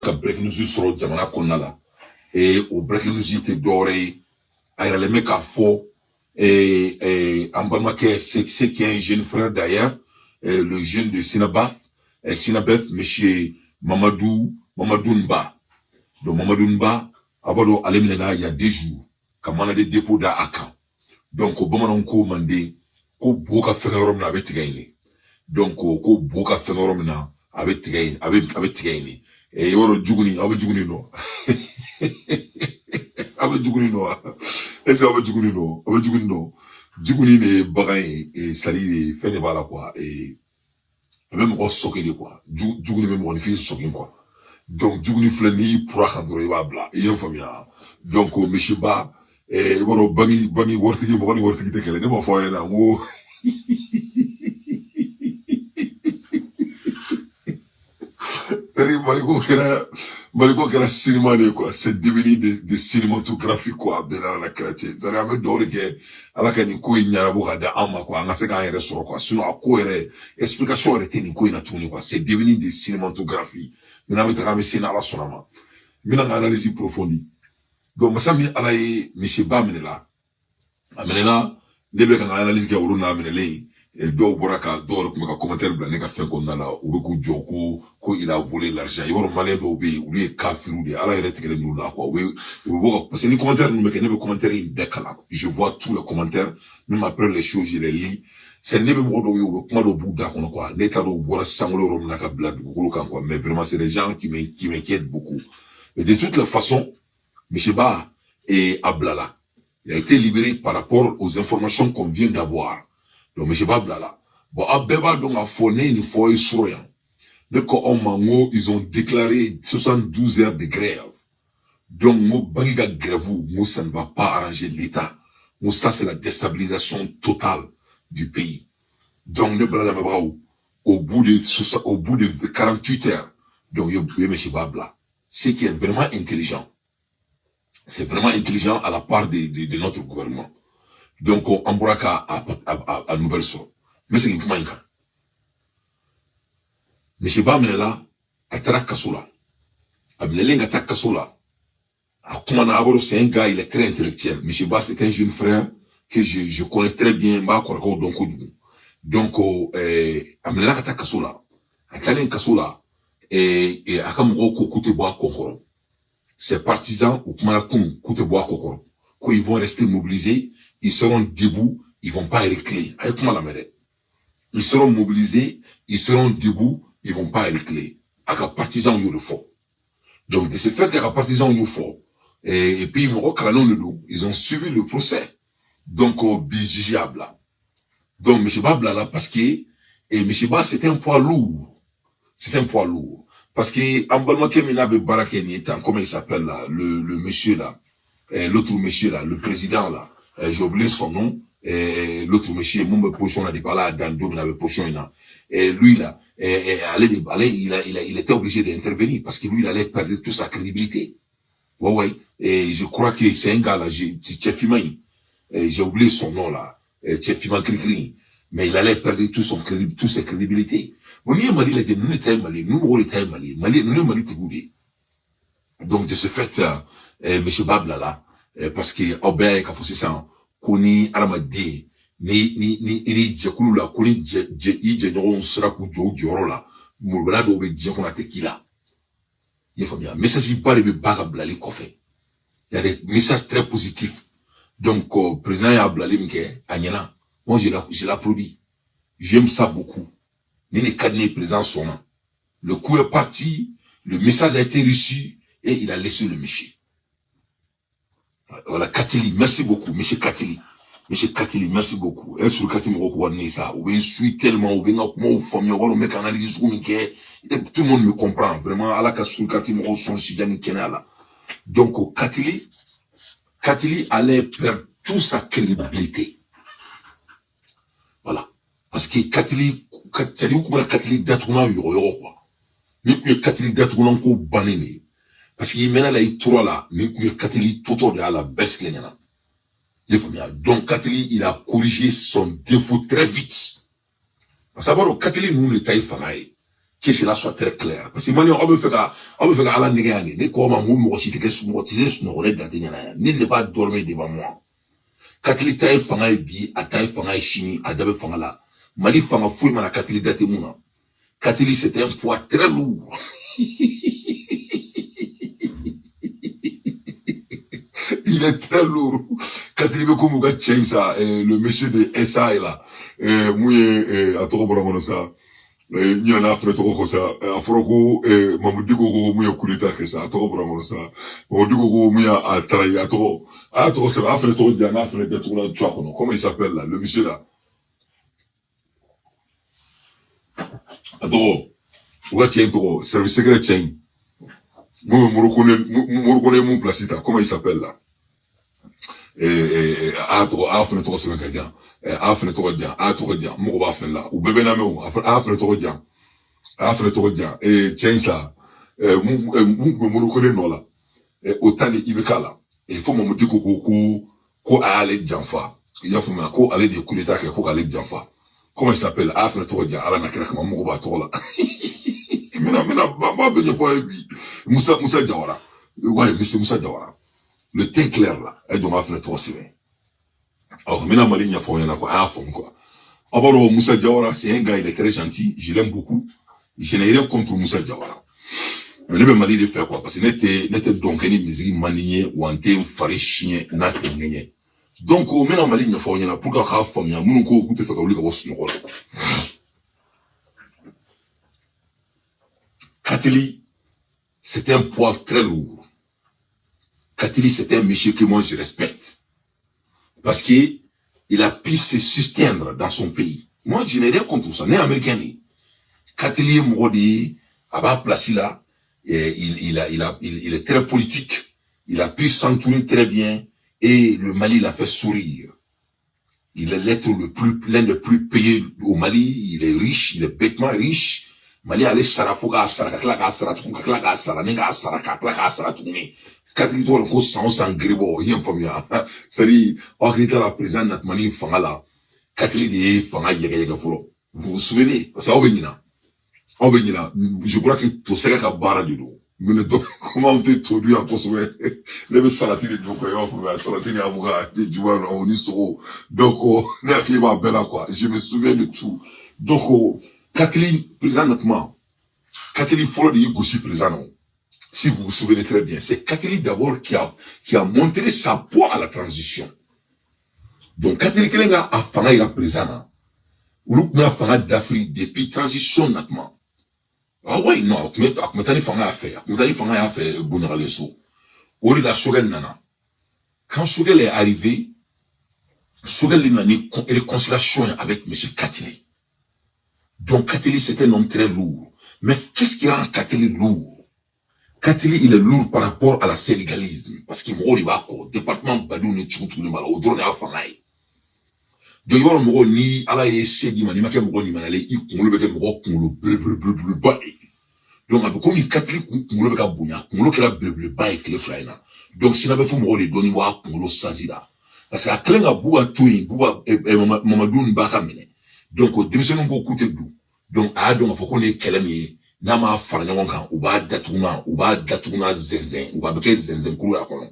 ka breaking news sɔrɔ jamana kɔnɔna la o breaking news tɛ dɔwɛrɛ ye a yɛrɛlen bɛ k'a fɔ an balimakɛ c'est qui est un jeune frère d'ailleurs le jeune de Sinabeth monsieur Mamadou Nba. Donc Mamadou Nba a b'a dɔn ale minɛna il y a 2 jours ka mandat de dépôt da a kan donc bamananw ko manden ko bo ka fɛn yɔrɔ min na a bɛ tigɛ ɲini donc ko bo ka fɛn yɔrɔ min na a bɛ tigɛ ɲini yɔrɔ juguni aw bɛ juguni dɔn aw bɛ juguni dɔn est-ce que aw bɛ juguni dɔn aw bɛ juguni dɔn juguni de ye bagan ye sari de fɛn de b'a la quoi a bɛ mɔgɔ sɔgin de quoi juguni bɛ mɔgɔnifin sɔgin quoi donc juguni filɛ n'i pura kan dɔrɔn i b'a bila i ye n faamuya donc misi ba i b'a dɔn bangi waritigi mɔgɔ ni waritigi tɛ kɛlɛ ne b'a fɔ a ɲɛna n ko c'est-à-dire Maliko kɛra cinéma de quoi c'est devenu de cinématographie quoi bɛɛ nana kɛra ten c'est-à-dire an bɛ dugawu de kɛ ala ka nin ko in ɲɛnabɔ ka da an ma quoi an ka se k'an yɛrɛ sɔrɔ quoi sinon a ko yɛrɛ explication yɛrɛ tɛ nin ko in na tuguni quoi c'est devenu de cinématographie maintenant an bɛ taga an bɛ se n'ala sɔnna ma n bɛna n ka analyse approfondie donc masa min ala ye misi ba minɛla a minɛla ne bɛ ka n ka analyse kɛ olu n'a minɛlen dɔw bɔra ka dɔw yɛrɛ tun bɛ ka commentaire bila ne ka fɛn kɔnɔna la u bɛ k'u jɔ ko il a volé l'argent i b'a dɔn maliyɛn dɔw bɛ yen olu ye kafiriw de ye ala yɛrɛ tigɛlen d'u la quoi u bɛ bɔ ka parce que ni commentaire ninnu bɛ kɛ ne bɛ commentaire in bɛɛ kalan je vois tous les commentaires même après les choses je les lis c'est ne bɛ mɔgɔ dɔw ye u bɛ kuma dɔw b'u da kɔnɔ quoi ne t'a dɔn u bɔra sankolo yɔrɔ min na ka bila dugukolo kan quoi mais vraiment c'est des gens qui m'inquiètent beaucoup mais de toutes les façons monsieur Ba a bilala il a été libéré par rapport aux informations qu'on vient d'avoir. Donc, M. Bablala. Bon, Abeba, donc, a fourni une fois Israël. Le Mango, ils ont déclaré 72 heures de grève. Donc, moi, Bangiga grève, moi, ça ne va pas arranger l'État. Moi, ça, c'est la déstabilisation totale du pays. Donc, le Blala au bout de 48 heures, donc, il y a M. Babla. C'est qui est vraiment intelligent. C'est vraiment intelligent à la part de notre gouvernement. Donc, on pourra à nouvelle sorte. Mais c'est comment il y a. Monsieur Bamela, à Tarakasola. Abneling à Takasola. À Kumana Aboro, c'est un gars, il est très intellectuel. Monsieur Ba, c'est un jeune frère que je connais très bien. Donc, Abneling à Takasola. À Talen Kasola. Et à Kamoko Kouteboa Kokoro. Ces partisans, au Kumanakum, Kouteboa Kokoro. Quand ils vont rester mobilisés, ils seront debout, ils vont pas reculer. Ils seront mobilisés, ils seront debout, ils vont pas reculer. Avec les partisans, ils le font. Donc, de ce fait que les partisans, ils le font. Et puis, ils ont suivi le procès. Donc, bijiable. Donc, M. Babla, là, parce que, M. Ba, c'est un poids lourd. C'est un poids lourd. Parce que, en Balmaké, comment il s'appelle, là, le monsieur, là, l'autre monsieur, là, le président, là, j'ai oublié son nom, l'autre monsieur, mon position là, de là, dans le avait position là, et lui là, il était obligé d'intervenir parce que lui, il allait perdre toute sa crédibilité. Ouais, et je crois que c'est un gars là, j'ai oublié son nom là, Tchefima Krikri, mais il allait perdre toute sa crédibilité. On y est Mali, là, nous étions Mali, nous étions Mali, nous Mali Tigoudé. Donc, de ce fait, monsieur Babla là, parce que, Aubert, quand c'est ça, koni aramade ni jekulu la koni je sera ku joro la mulbala do be je kona tequila il faut bien message pas de baga blali kofe il y a des messages très positifs donc président ya blali mke anyana moi je l'applaudis j'aime ça beaucoup ni les cadres présents sont là le coup est parti le message a été reçu et il a laissé le monsieur. Voilà, Katili, merci beaucoup, monsieur Katili. Monsieur Katili, merci beaucoup. Et sur Katili, ça, ou bien, suis tellement, ou bien, moi, famille, ou bien, analyse, tout le monde me comprend, vraiment, à la casse sur Katili, son chigani kenala. Donc, Katili allait perdre toute sa crédibilité. Voilà. Parce que Katili, c'est lui, comment Katili, d'atouna, yoro, quoi. Ni Katili, d'atouna, ko banene. Parce qu'il mène là, il tourne là, mais il y a Katili tout de la baisse donc Katili, il a corrigé son défaut très vite. Parce que Katili, nous, le taille fanaï. que cela soit très clair. Parce que moi, on me fait à la négane, ne comment moi, si tu es sous-motisé, sous-noré d'Aténiana, ne pas dormir devant moi. Katili taille fanga bi, a taille fanga chini, a dabe fanga là. Mali fanga fouille ma la katili date mouna. Katili c'était un poids très lourd. Il est très lourd. Katili me comme ça, le monsieur de SA est là. Mouye, à trop bon ça. Ni na afre to ko sa afroko mamudi ko mu ya kulita ke sa to bra sa mamudi ko mu ya atrai ato c'est afre to dia na afre de to la tchako. Comment il s'appelle là, le monsieur là? Ato wa tien to service secret tien mu reconnais mon placita. Comment il s'appelle là? Afre to c'est gagnant. Afre to dia ato dia mu ba fa là ou bébé na me afre to dia tiens ça mu reconnais non là autant ibekala il faut me dire ko aller janfa il y a faut ko aller de kuleta ke ko aller janfa. Comment il s'appelle? Afre to dia ala na kira kama mu ba to là mina ba be fois bi Moussa Diawara. Ouais, monsieur Moussa Diawara, le teint clair là et donc afre to c'est. Alors mina malinya fo yana ko quoi. Abaro Moussa Diawara, c'est un gars, il est très gentil, je l'aime beaucoup. Je n'ai rien contre Moussa Diawara. Mais ne me mali de faire quoi? Parce que n'était donc une musique maniée ou un thème faré chien, n'a gagné. Donc, au même mali, il faut y en a pour qu'à la famille, mon co, vous te faites oublier que vous Katili, c'était un poids très lourd. Katili, c'était un monsieur que moi je respecte. Parce que il a pu se sustaindre dans son pays. Moi, je n'ai rien contre ça, n'est américain. Katili Mrodi, Abba Placila, il est très politique. Il a pu s'entourer très bien et le Mali l'a fait sourire. Il est l'un des plus payés au Mali. Il est riche, il est bêtement riche. Mali allait sarafoga saraka saraka saraka saraka Katili to ko sans gribo yen famia. C'est-à-dire, on crée la présence de Mali fangala. Katili de fanga yega folo. Vous vous souvenez? Ça je crois que tout ça est à barre de l'eau. Mais comment vous êtes introduit en consommer? Les salatines de Bokoyo, salatines avocat, tu vois, on y sera. Donc, on est climat bella, quoi. Je me souviens de tout. Donc, Katili, présentement, Katili Folo de Yugossi présent, si vous vous souvenez très bien, c'est Katili d'abord qui a montré sa poids à la transition. Donc, Katili Kelenga a fanga il a présent, ou a fanga d'Afrique depuis transition nettement. Ah ouais, non, mais t'as fanga à faire. Mais t'as fanga à faire, Bounaraleso. Ou la Sogel Nana. Quand Sogel est arrivé, Sogel il a une réconciliation avec M. Katili. Donc, Katili, c'était un homme très lourd. Mais qu'est-ce qui rend Katili lourd? Katili, il est lourd par rapport à la sénégalisme. Parce qu'il m'a dit, département Badou, ne tchou, au drone à Fangaï. Donc, il va me ni ala ye sedi mani make mo ni manale I kungolo beke mo kungolo bleu ba. Donc abe comme Katili kungolo beka bunya kungolo kala bleu ba ekle flyna. Donc si na be fo mo le doni wa kungolo sazida. Parce que aklenga buga tuyi buga Mamadou Mbaka mene. Donc démission ngo kute du. Donc a donc fo ko ne kelemi na ma fara nyon kan u ba datuna zenzen u ba beke zenzen kuru akono.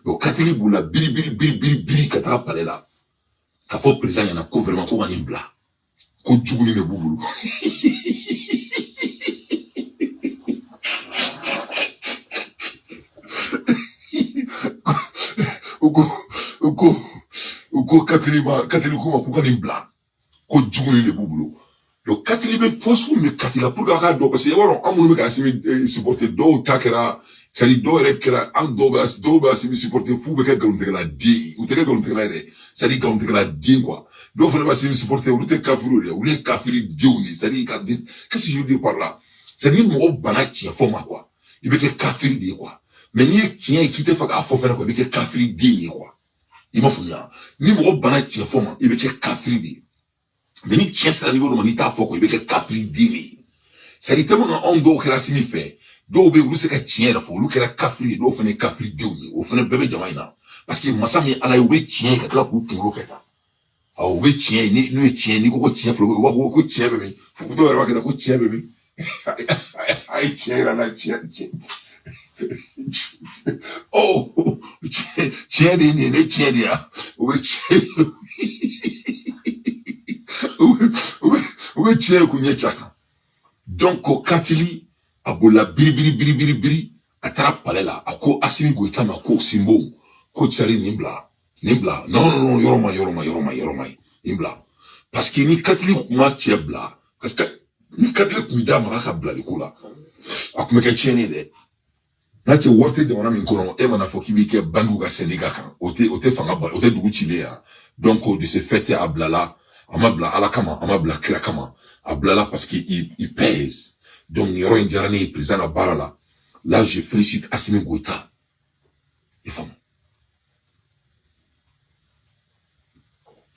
Donc Katili bula biri kata pale là. Ka fo président yana ko vraiment ko ngani bla ko djuguni ne bubulu ko Katili ko ma ko ngani bla ko djuguni ne bubulu. Donc Katili be posu me Katila pour ka do parce que yawon amunu me ka simi supporter do takera c'est-à-dire do rekera an do ba simi supporter fu be ka galunte la di ou te galunte la re c'est-à-dire galunte la di quoi do fa ba simi supporter ou te kafiru ou les kafiri dioni c'est-à-dire qu'est-ce que je veux dire par là c'est-à-dire mo bana ti forma quoi il be que kafiri di quoi mais ni tien qui te fa ka fo faire quoi il be que kafiri di quoi il m'a fait ni mo bana ti forma il be que kafiri di. Mais ni tiens à niveau de manita foko il que kafri dini c'est dit tellement on do kera simi fait do be lu se ka tiens la fo lu kera kafri do fene kafri dini o fene bébé jamaina parce que masami ala we tiens ka la ku ku keta a we tiens ni tien ni ko tiens flo ko tiens bébé fo do wa ka ko tiens bébé Aïe, tiens, là, tiens. Oh, tiens, tiens, oui, tiens, oui, tiens, donc, quand il y a bola biri, atara palela, ako asimi goita ma ko simbo, ko tsari nimbla, non, yoroma, nimbla. Parce que ni catholique ma tiebla, parce que ni catholique mi da ma bla de kula. Akume ke tiene de. Na te worte de wana min kono, e wana fokibi ke bandu ga Sénégal kan, ote fanga ba, ote dugu chile ya. Donc, de ce fait, ablala, amabla alakama, amabla kirakama, ablala parce qu'il pèse. Donc, Niro Indjarani est présent à Barala. Là, je félicite Assimi Goïta. Les femmes.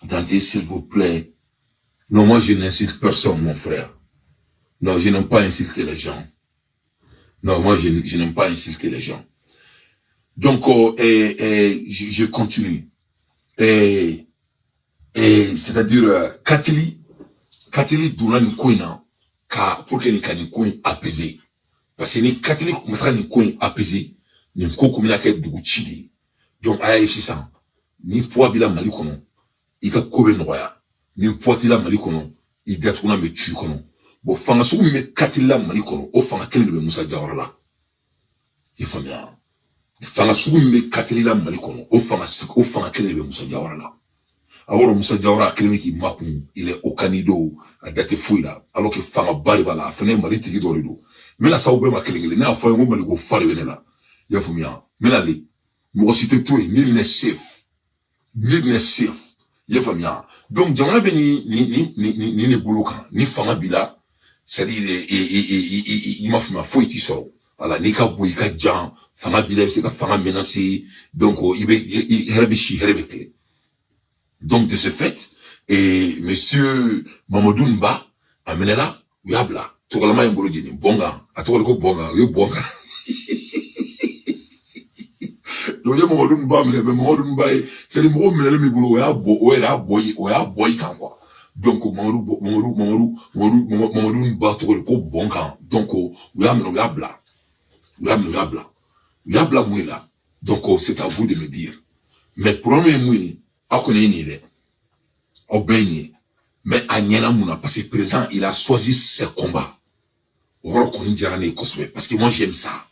Dante, s'il vous plaît. Non, moi, je n'insulte personne, mon frère. Non, je n'aime pas insulter les gens. Non, moi, je n'aime pas insulter les gens. Donc, je continue. C'est-à-dire, Katili Doulan Nkoina, pour que ni coin apaisé. Parce que ni catholique mettra ni coin apaisé, ni ko komina ke dugu chili. Donc aya ici ni poa bila mali kono, ika kobe noya. Ni poa tila mali kono, i gatuna me tu kono. Bon fanga su me katila mali kono, o fanga kele be Musa Jawara la. Il faut bien. Fanga su me katila mali kono, o fanga kele be Musa Jawara la. Alors Musa Jawara kelemi ki makun, il est au canido, à date fouilla, alors que fanga bari bala, fene mali tiki dorido. Mais là, ça oublie ma kelengele. N'a pas eu un moment de faire le là. Il y a fumia. Mais là, moi aussi tout, nul n'est safe. Nul n'est safe. Il y a fumia. Donc, j'aimerais bien ni bouloka, ni fama bila. C'est-à-dire, il m'a fait ma foi ici sort. Voilà, ni ka boui ka jan, fama bila, c'est ka fama menacé. Donc, il herebichi, herebekle. Donc, de ce fait, et monsieur Mamadou Mba, amené là, yabla. Tokalama yambolo jini, bonga, atokala ko bonga, yo bonga. Donc, Mamadou Mba, mais Mamadou Mba, c'est le mot, mais le mibolo, oya boy, kan quoi. Donc, Mamadou Mba, tokala ko bonga. Donc, yabla, mouila. Donc, c'est à vous de me dire. Mais, premier mouille, a connaît ni le, au beignet. Mais, à Nyana Mouna, parce que présent, il a choisi ses combats. Parce que moi j'aime ça.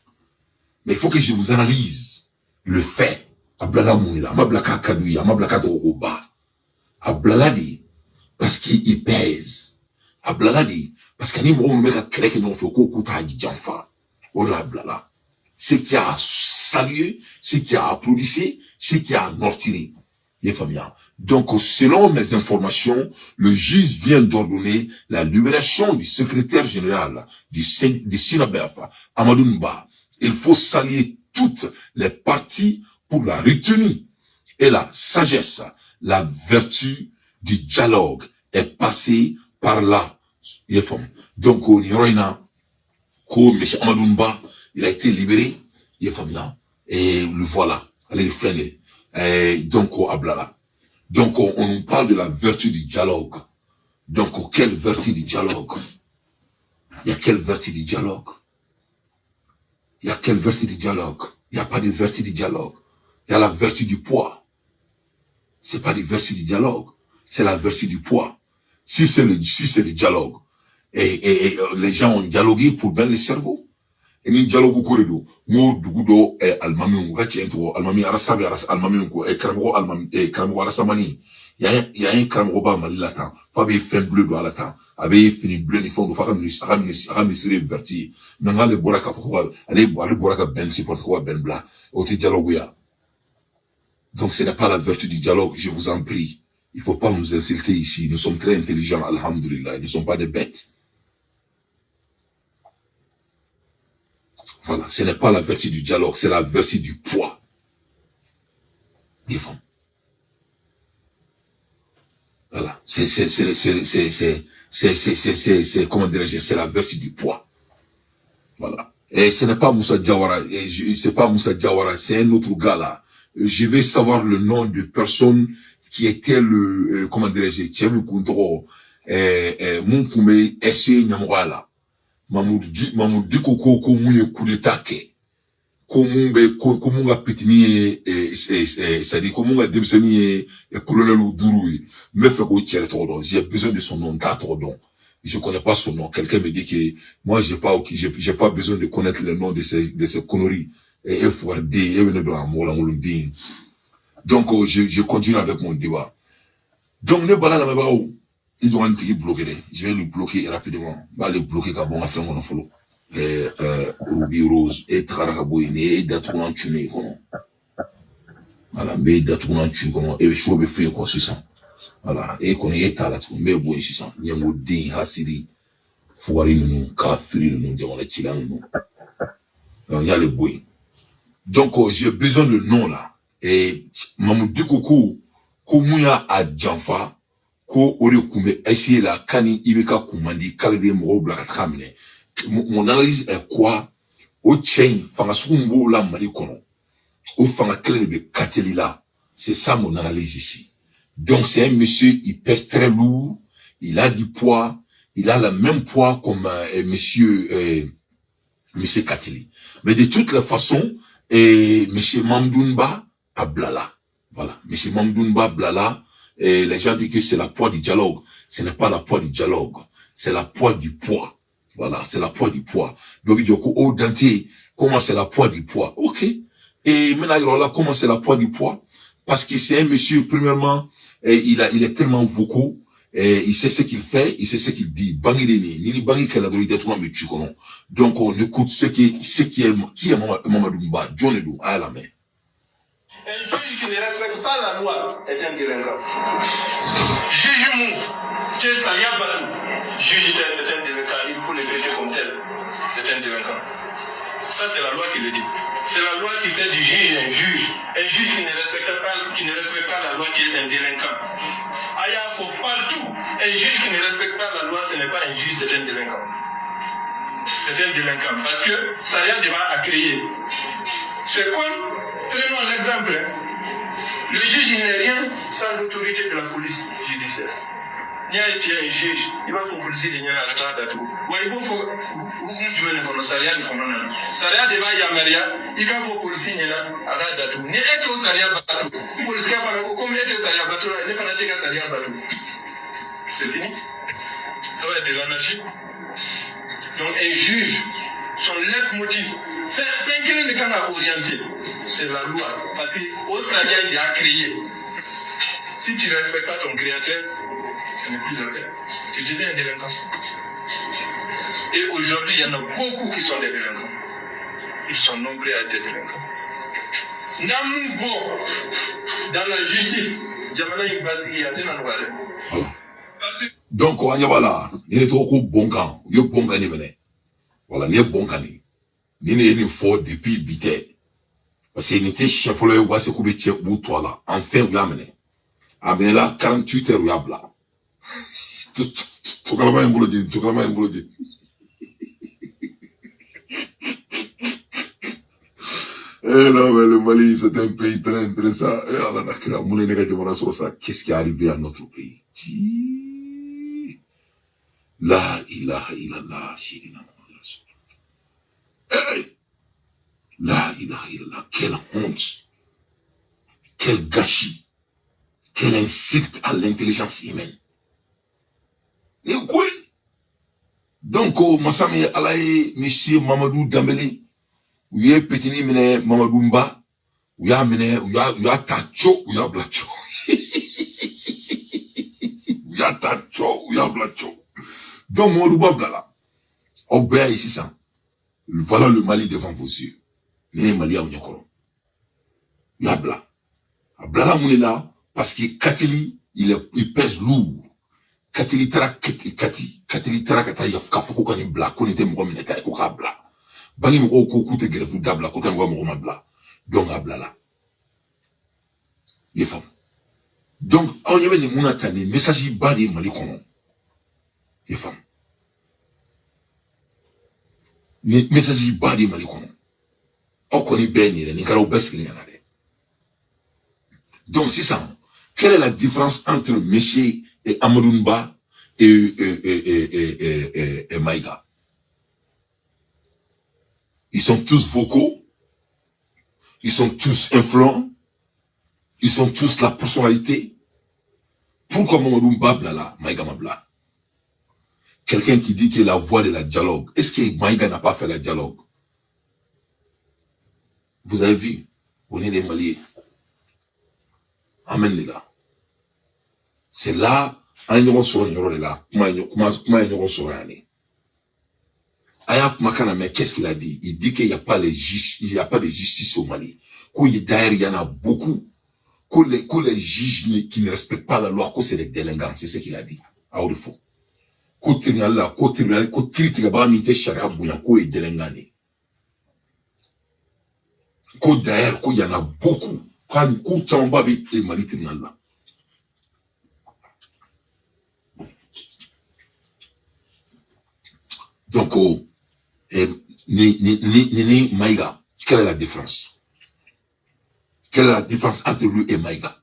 Mais il faut que je vous analyse le fait. Ablala Mounila, Mablaka Kadouya, Mablaka Drogoba. Ablala dit, parce qu'il pèse. Ablala dit, parce qu'il y a un moment où il crée que nous faisons Kouta Djanfa. Oh là, Ablala. Ce qui a salué, ce qui a applaudi, ce qui a mortiré. Les familles. Donc, selon mes informations, le juge vient d'ordonner la libération du secrétaire général du SINABEF, Amadou Mba. Il faut saluer toutes les parties pour la retenue et la sagesse. La vertu du dialogue est passée par là. Donc, au Niroina, M. Amadou Mba, il a été libéré. Et le voilà. Allez le freiner. Donc, au Ablala. Donc, on nous parle de la vertu du dialogue. Donc, quelle vertu du dialogue? Il y a quelle vertu du dialogue? Il y a quelle vertu du dialogue? Il n'y a pas de vertu du dialogue. Il y a la vertu du poids. C'est pas de vertu du dialogue. C'est la vertu du poids. Si c'est le dialogue, et les gens ont dialogué pour bien le cerveau. Et ni dialogue corridor, mo dugudo almami ngati entro almami arasabi almami ko kramgo almami kramgo arasamani ya un kramgo ba malilata fa be fin bleu do alata abe fini bleu ni fond do faamisiri verti nanga le boraka fo ale boraka ben support ko ben bla o ti dialogue ya. Donc ce n'est pas la vertu du dialogue, je vous en prie. Il faut pas nous insulter ici, nous sommes très intelligents, alhamdulillah, nous ne sommes pas des bêtes. Voilà, ce n'est pas la vertu du dialogue, c'est la vertu du poids. Des femmes. Voilà, comment dirais-je, c'est la vertu du poids. Voilà. Et ce n'est pas Moussa Diawara, c'est pas Moussa Diawara, c'est un autre gars là. Je vais savoir le nom de personne qui était comment dirais-je, Tchèmou Koundro, Mounkoumé, S.E. Nyamouala. Mamoudi ko mouye coup d'état ke. Ko munga petini c'est-à-dire ko munga demseni et colonel Oudourou. Me fait ko tirer tordon. J'ai besoin de son nom, tordon. Je connais pas son nom. Quelqu'un me dit que moi j'ai pas besoin de connaître le nom de ces conneries. Et FORD, et venez de Amour, donc je continue avec mon débat. Donc ne balade la même il doit être bloqué. Je vais le bloquer rapidement. Va le bloquer car bon, on a fait mon follow. Ruby Rose, et Trarabouine, et Datounan Tuné, voilà, mais Datounan Tuné, et je suis fait quoi, 600. Voilà, et qu'on est à la tour, mais bon, 600. Nyango Din, Hassiri, Fouari, nous, Kafiri, nous, Diamant, Chilan, nous. Il y a les bouilles. Donc, j'ai besoin de nom là. Et Mamoudou Koko, Komouya à Djanfa, ko ori kume essayer la kani ibeka kumandi kalide mo bla katramne. Mon analyse est quoi? Au chain, fanga sukumbo la mali kono. Au fanga clé de Katelila. C'est ça mon analyse ici. Donc c'est un monsieur, il pèse très lourd, il a du poids, il a le même poids comme monsieur Kateli. Mais de toutes les façons, monsieur Mamdounba a blala. Voilà, monsieur Mamdounba blala. Et les gens disent que c'est la poids du dialogue. Ce n'est pas la poids du dialogue. C'est la poids du poids. Voilà, c'est la poids du poids. Donc, il dit, oh, Dante, comment c'est la poids du poids? Ok. Et maintenant, là, comment c'est la poids du poids? Parce que c'est un monsieur, premièrement, il est tellement vocaux, il sait ce qu'il fait, il sait ce qu'il dit. Donc, on écoute ce qui est Mamadou Mba, John Edou, à la main. Un juge qui ne respecte pas la loi est un délinquant. Juge Mou, c'est Salia Batou. Juge, c'est un délinquant. Il faut le traiter comme tel. C'est un délinquant. Ça, c'est la loi qui le dit. C'est la loi qui fait du juge un juge. Un juge qui ne respecte pas la loi qui est un délinquant. Aya, faut partout. Un juge qui ne respecte pas la loi, ce n'est pas un juge, c'est un délinquant. C'est un délinquant. Parce que Salia devra accueillir. C'est comme, prenons l'exemple. Le juge, il n'est rien sans l'autorité de la police judiciaire. Il y a un juge, il va pour police de Nia Ata Datou. Ouais, il faut que Saria deva Yamaria, il va pour police Nia Ata Datou. Ni est au Saria Batou. Police Kappa, comme est au Saria Batou, il n'est pas à Saria Batou. C'est fini. Ça va être de l'anarchie. Donc, un juge, son leitmotiv, quelqu'un ne peut orienter, c'est la loi. Parce qu'au Saria, il a créé. Si tu ne respectes pas ton créateur, ce n'est plus la peine. Tu deviens un délinquant. Et aujourd'hui, il y en a beaucoup qui sont des délinquants. Ils sont nombreux à être des délinquants. Nambo, dans la justice, Djamana Imbasi, a dit donc, on y va là. Il est trop bon camp. Il est bon camp. Voilà, il est bon camp. Il est fort depuis bité. Parce qu'il était chef là, il va se couper tchèque ou toi là. Enfin, vous l'amenez. Amenez là 48 heures, il y a bla. Tu calmes un boulot. Eh non, mais le Mali, c'est un pays très intéressant. Et Allah n'a mon négatif sur ça. Qu'est-ce qui est arrivé à notre pays? La ilaha illallah, shidina la ilaha illallah, quelle honte, quel gâchis, quel insulte à l'intelligence humaine. Et quoi? Donc, Massami Alaye, monsieur Mamadou Dambélé, ou y'a petit mine Mamadou Mba, ou y'a mine, ou y'a tacho, ou y'a blacho. Ou y'a tacho, ou y'a blacho. Donc, Mamadou Mba là, obéa ici ça. Voilà le Mali devant vos yeux. Les Mali à Onyakoro. Y'a bla. Blala Mounela, parce que Katili, il pèse lourd. Katili tara Katili tara kata yafkafuko kani bla, konite mwa mineta eko ka bla. Bangi mwa koute gerefu dabla, kote mwa mwa bla. Donc a blala. Les femmes. Donc, on y avait des mounatani, messages badi Mali kono. Les femmes. Messages badi Mali kono. On connaît bien, il y a au best qu'il y en a. Donc, c'est ça. Quelle est la différence entre Méché et Amadou Mba et Maïga? Ils sont tous vocaux. Ils sont tous influents. Ils sont tous la personnalité. Pourquoi Mamadou Mbabla là, Maïga Mabla? Quelqu'un qui dit qu'il est la voix de la dialogue. Est-ce que Maïga n'a pas fait le dialogue? Vous avez vu, on est des Maliens. Amen là. C'est là, un yon sur là. Comment yon sur Aya Makana, mais qu'est-ce qu'il a dit? Il dit qu'il n'y a pas de justice au Mali. D'ailleurs, il y en a beaucoup. Que les juges qui ne respectent pas la loi, que c'est des délinquants. C'est ce qu'il a dit. À Orifo. Que tribunal là, que tribunal, que tribunal, que charia bouillant, que est délinquant. Que d'ailleurs, qu'il y en a beaucoup. Quand tu en bas avec les Mali tribunal là. Donc, ni Maïga, quelle est la différence? Quelle est la différence entre lui et Maïga?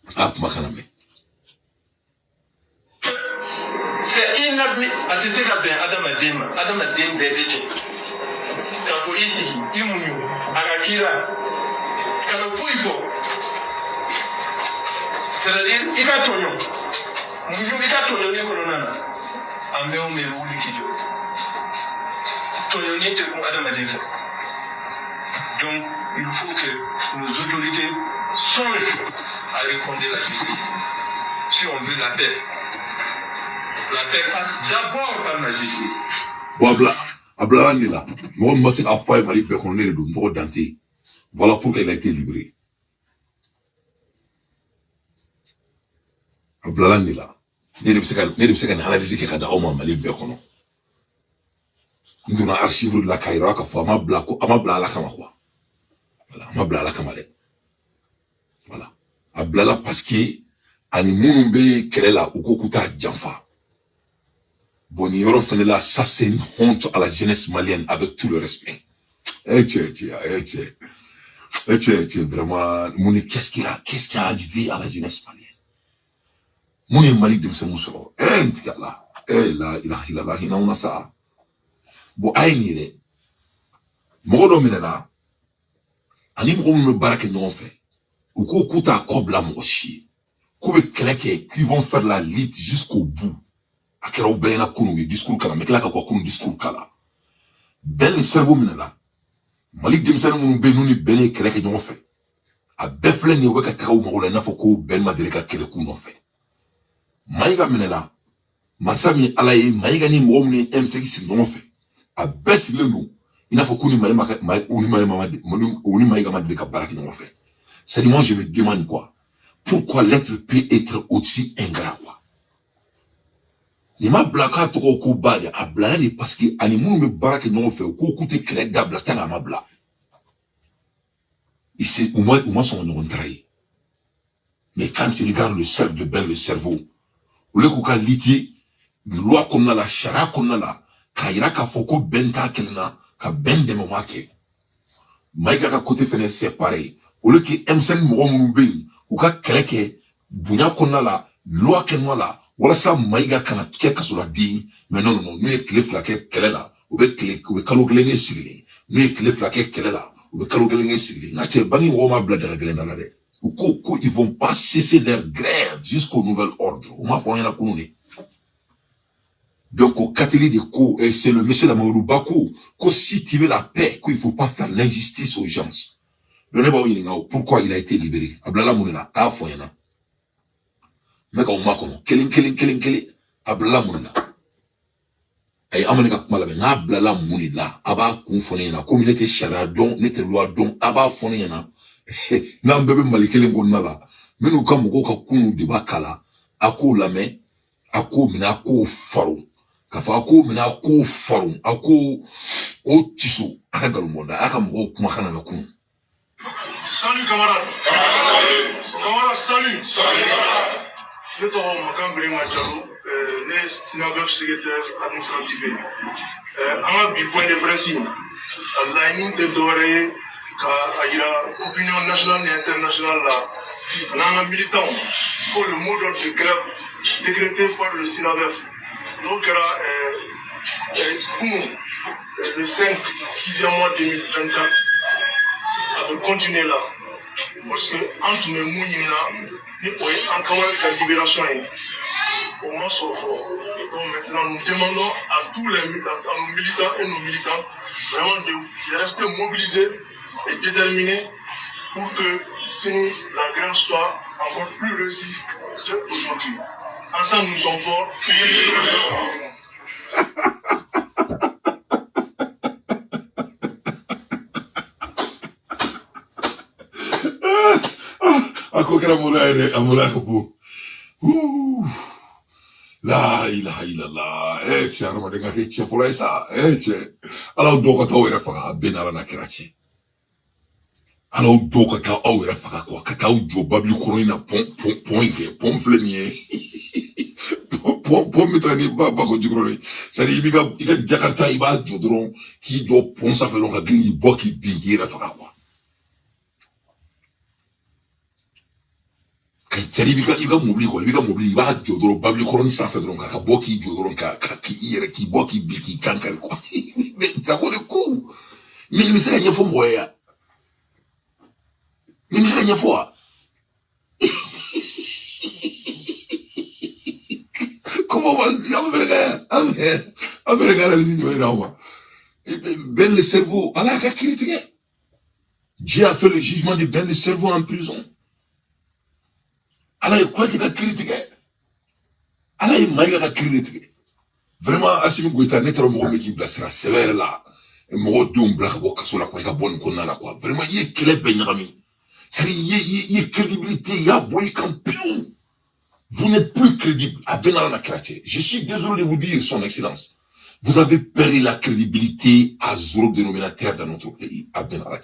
C'est inadmissible. Adam Adim Bébé. Quand ici, Imunyu, Arakira, Kanofuivo. C'est-à-dire, Ikatonyo. Munyu Ikatonyo ni Kolonana. Ameo Merouli Kijo. Tonyo ni Tekou Adam Adim. Donc, il faut que nos autorités songent à répondre la justice. Si on veut la paix. La paix passe d'abord par la justice. Voilà pourquoi il a été libéré. Ablalandila. Nous archive de la Kaira, voilà. Ablala parce que Animunumbe Kelela Ukokuta Djanfa. Boni Yoro Fenela, ça c'est une honte à la jeunesse malienne avec tout le respect. Vraiment, Mouni, qu'est-ce qui est arrivé à la jeunesse malienne? Mouni Malik de M. Moussoro. Là, il a une ça. Bon, aïe, Mogodo Menela, Animro me barake non fait. Ou ko kuta kobla mochi. Koube kleke qui vont faire la lutte jusqu'au bout. Akera ou ben na kunu discours kala, mais klaka kwa kunu discours kala. Ben le cerveau menela. Malik Demsel moun ben nou ni ben kleke non fait. A befle ni weka tra ou mogola na foko ben madeleka kele kuno fait. Maïga menela. Masami alaye maïga ni mo ni M6 si non fait. A bes le nou. Il n'a faut qu'on y maïga de kabaraki non fait. C'est moi je me demande quoi. Pourquoi l'être peut être aussi ingrat quoi. Ni ma blaka to ko bali a blala parce que animu me baraki non fait ko koute clé d'abla tanga ma bla. Ici au moins son on trahi. Mais quand tu regardes le cerveau, au lieu qu'on liti loi comme la chara comme la kaira ka foko benta kelna ka ben de momake. Maïga ka côté fenêtre c'est pareil. Au lieu que M5 Mouromouben ou ka kreke bunya konna la loi kenwa la wala sa Maïga kana keka sur la di mais non nous est clé flaquet kelela ou be clé ou be kaloglene sigli nous est clé flaquet kelela ou be kaloglene sigli na te bani woma blada glena la de ou ko ils vont pas cesser leur grève jusqu'au nouvel ordre ou ma fonya na kununi. Donc, au catholique de co, et c'est le monsieur d'Amadou Bakou, que si tu veux la paix, qu'il ne faut pas faire l'injustice aux gens. Pourquoi il a été libéré? Ablala Mounina, a foyana. Mais quand on m'a connu, kelin, ablala Mounina. Et Amanika Kumalabe, ablala Mounina, aba Kounfonena, comme il était chara, donc, n'était loi, donc, aba Fonena. Nan bébé Malikele Gonala, mais nous, comme Goka Kounou de Bakala, ako lame, ako mina, ako farou. Kafa ako mina ako farum ako o tiso aka galumonda aka mo kuma kana na kun. Salut camarades. Salut. Je te remercie Blenga Diallo, le sénateur secrétaire administratif. Anga bi point de presse. Allah ni te dore ka ayira opinion nationale et internationale là. Nanga militant pour le mot d'ordre de grève décrété par le SINAVEF. Donc, Kounou, le 5, 6e mois 2024, avait continué là. Parce que entre nous, nous avons encore la libération. On m'a sauvé. Et donc maintenant, nous demandons à tous les militants, à nos militants et nos militants, vraiment de rester mobilisés et déterminés pour que la grève soit encore plus réussie qu'aujourd'hui. Ensemble, nous sommes forts. Ako kera amula kapo. La ilaha illallah. Che arma de ngake che fola isa. Che. Ala do ka taw era faga benara na kirache. Ala do ka taw era faga ko ka taw jo babli korona pon flemier. Pon metani baba ko jigroni. Sari ibiga Jakarta iba jodron ki do pon sa felon ka gri boki bingira faga ko. Sari ibiga mobili ko ibiga mobili iba jodron babli korona sa felon ka boki jodron ka ki ire ki boki biki kankar ko. Ça vaut le coup. Mais il s'est gagné faux moyen. Mais il s'est gagné faux. Comment on va se dire, ben le cerveau, Allah a critiqué. Dieu a fait le jugement de ben le cerveau en prison. Allah quoi qu'il a critiqué. Allah est maïga a critiqué. Vraiment, Assimi Goïta n'est pas un qui blessera sévère là. Et mon doum black bokaso la quoi, il a bonne konna la quoi. Vraiment, il est clair Benjami. Ça dit, il est crédibilité, il y a boy campion. Vous n'êtes plus crédible à Benara Kraté. Je suis désolé de vous dire, son excellence. Vous avez perdu la crédibilité à zéro dénominateur dans notre pays, à Benara.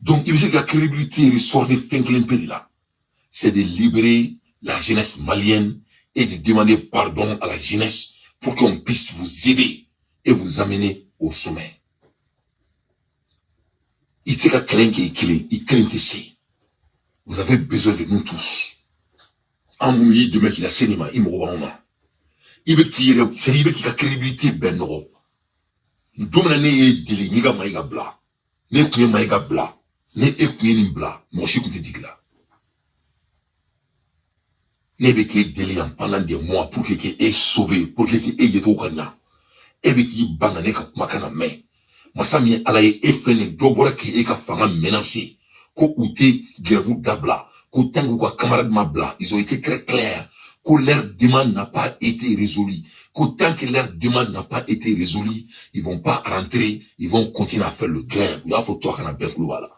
Donc, il veut dire que la crédibilité ressort de Finklin Peri là. C'est de libérer la jeunesse malienne et de demander pardon à la jeunesse pour qu'on puisse vous aider et vous amener au sommet. Il sait qu'à il craint ici. Vous avez besoin de nous tous. En mouillé de mec, il a cinéma, il m'a rebat. Il veut qu'il y ait, c'est lui qui a crédibilité, ben non. Nous sommes nés de l'Iga Maïga Bla. Né Kouye Maïga Bla. Né Kouye Nimbla. Moi, je suis dit là. Né Beki Deli pendant des mois pour qu'il ait sauvé, pour qu'il ait été au Kanya. Et Beki Banane Makana me. Moi, ça m'y allait effréner, d'obora qui est fama menacé. Ko outé grève d'abla, ko tango quoi camarade mabla, ils ont été très clairs, que leur demande n'a pas été résolue, que tant que leur demande n'a pas été résolue, ils vont pas rentrer, ils vont continuer à faire le grève. Il faut toi qu'on a bien là.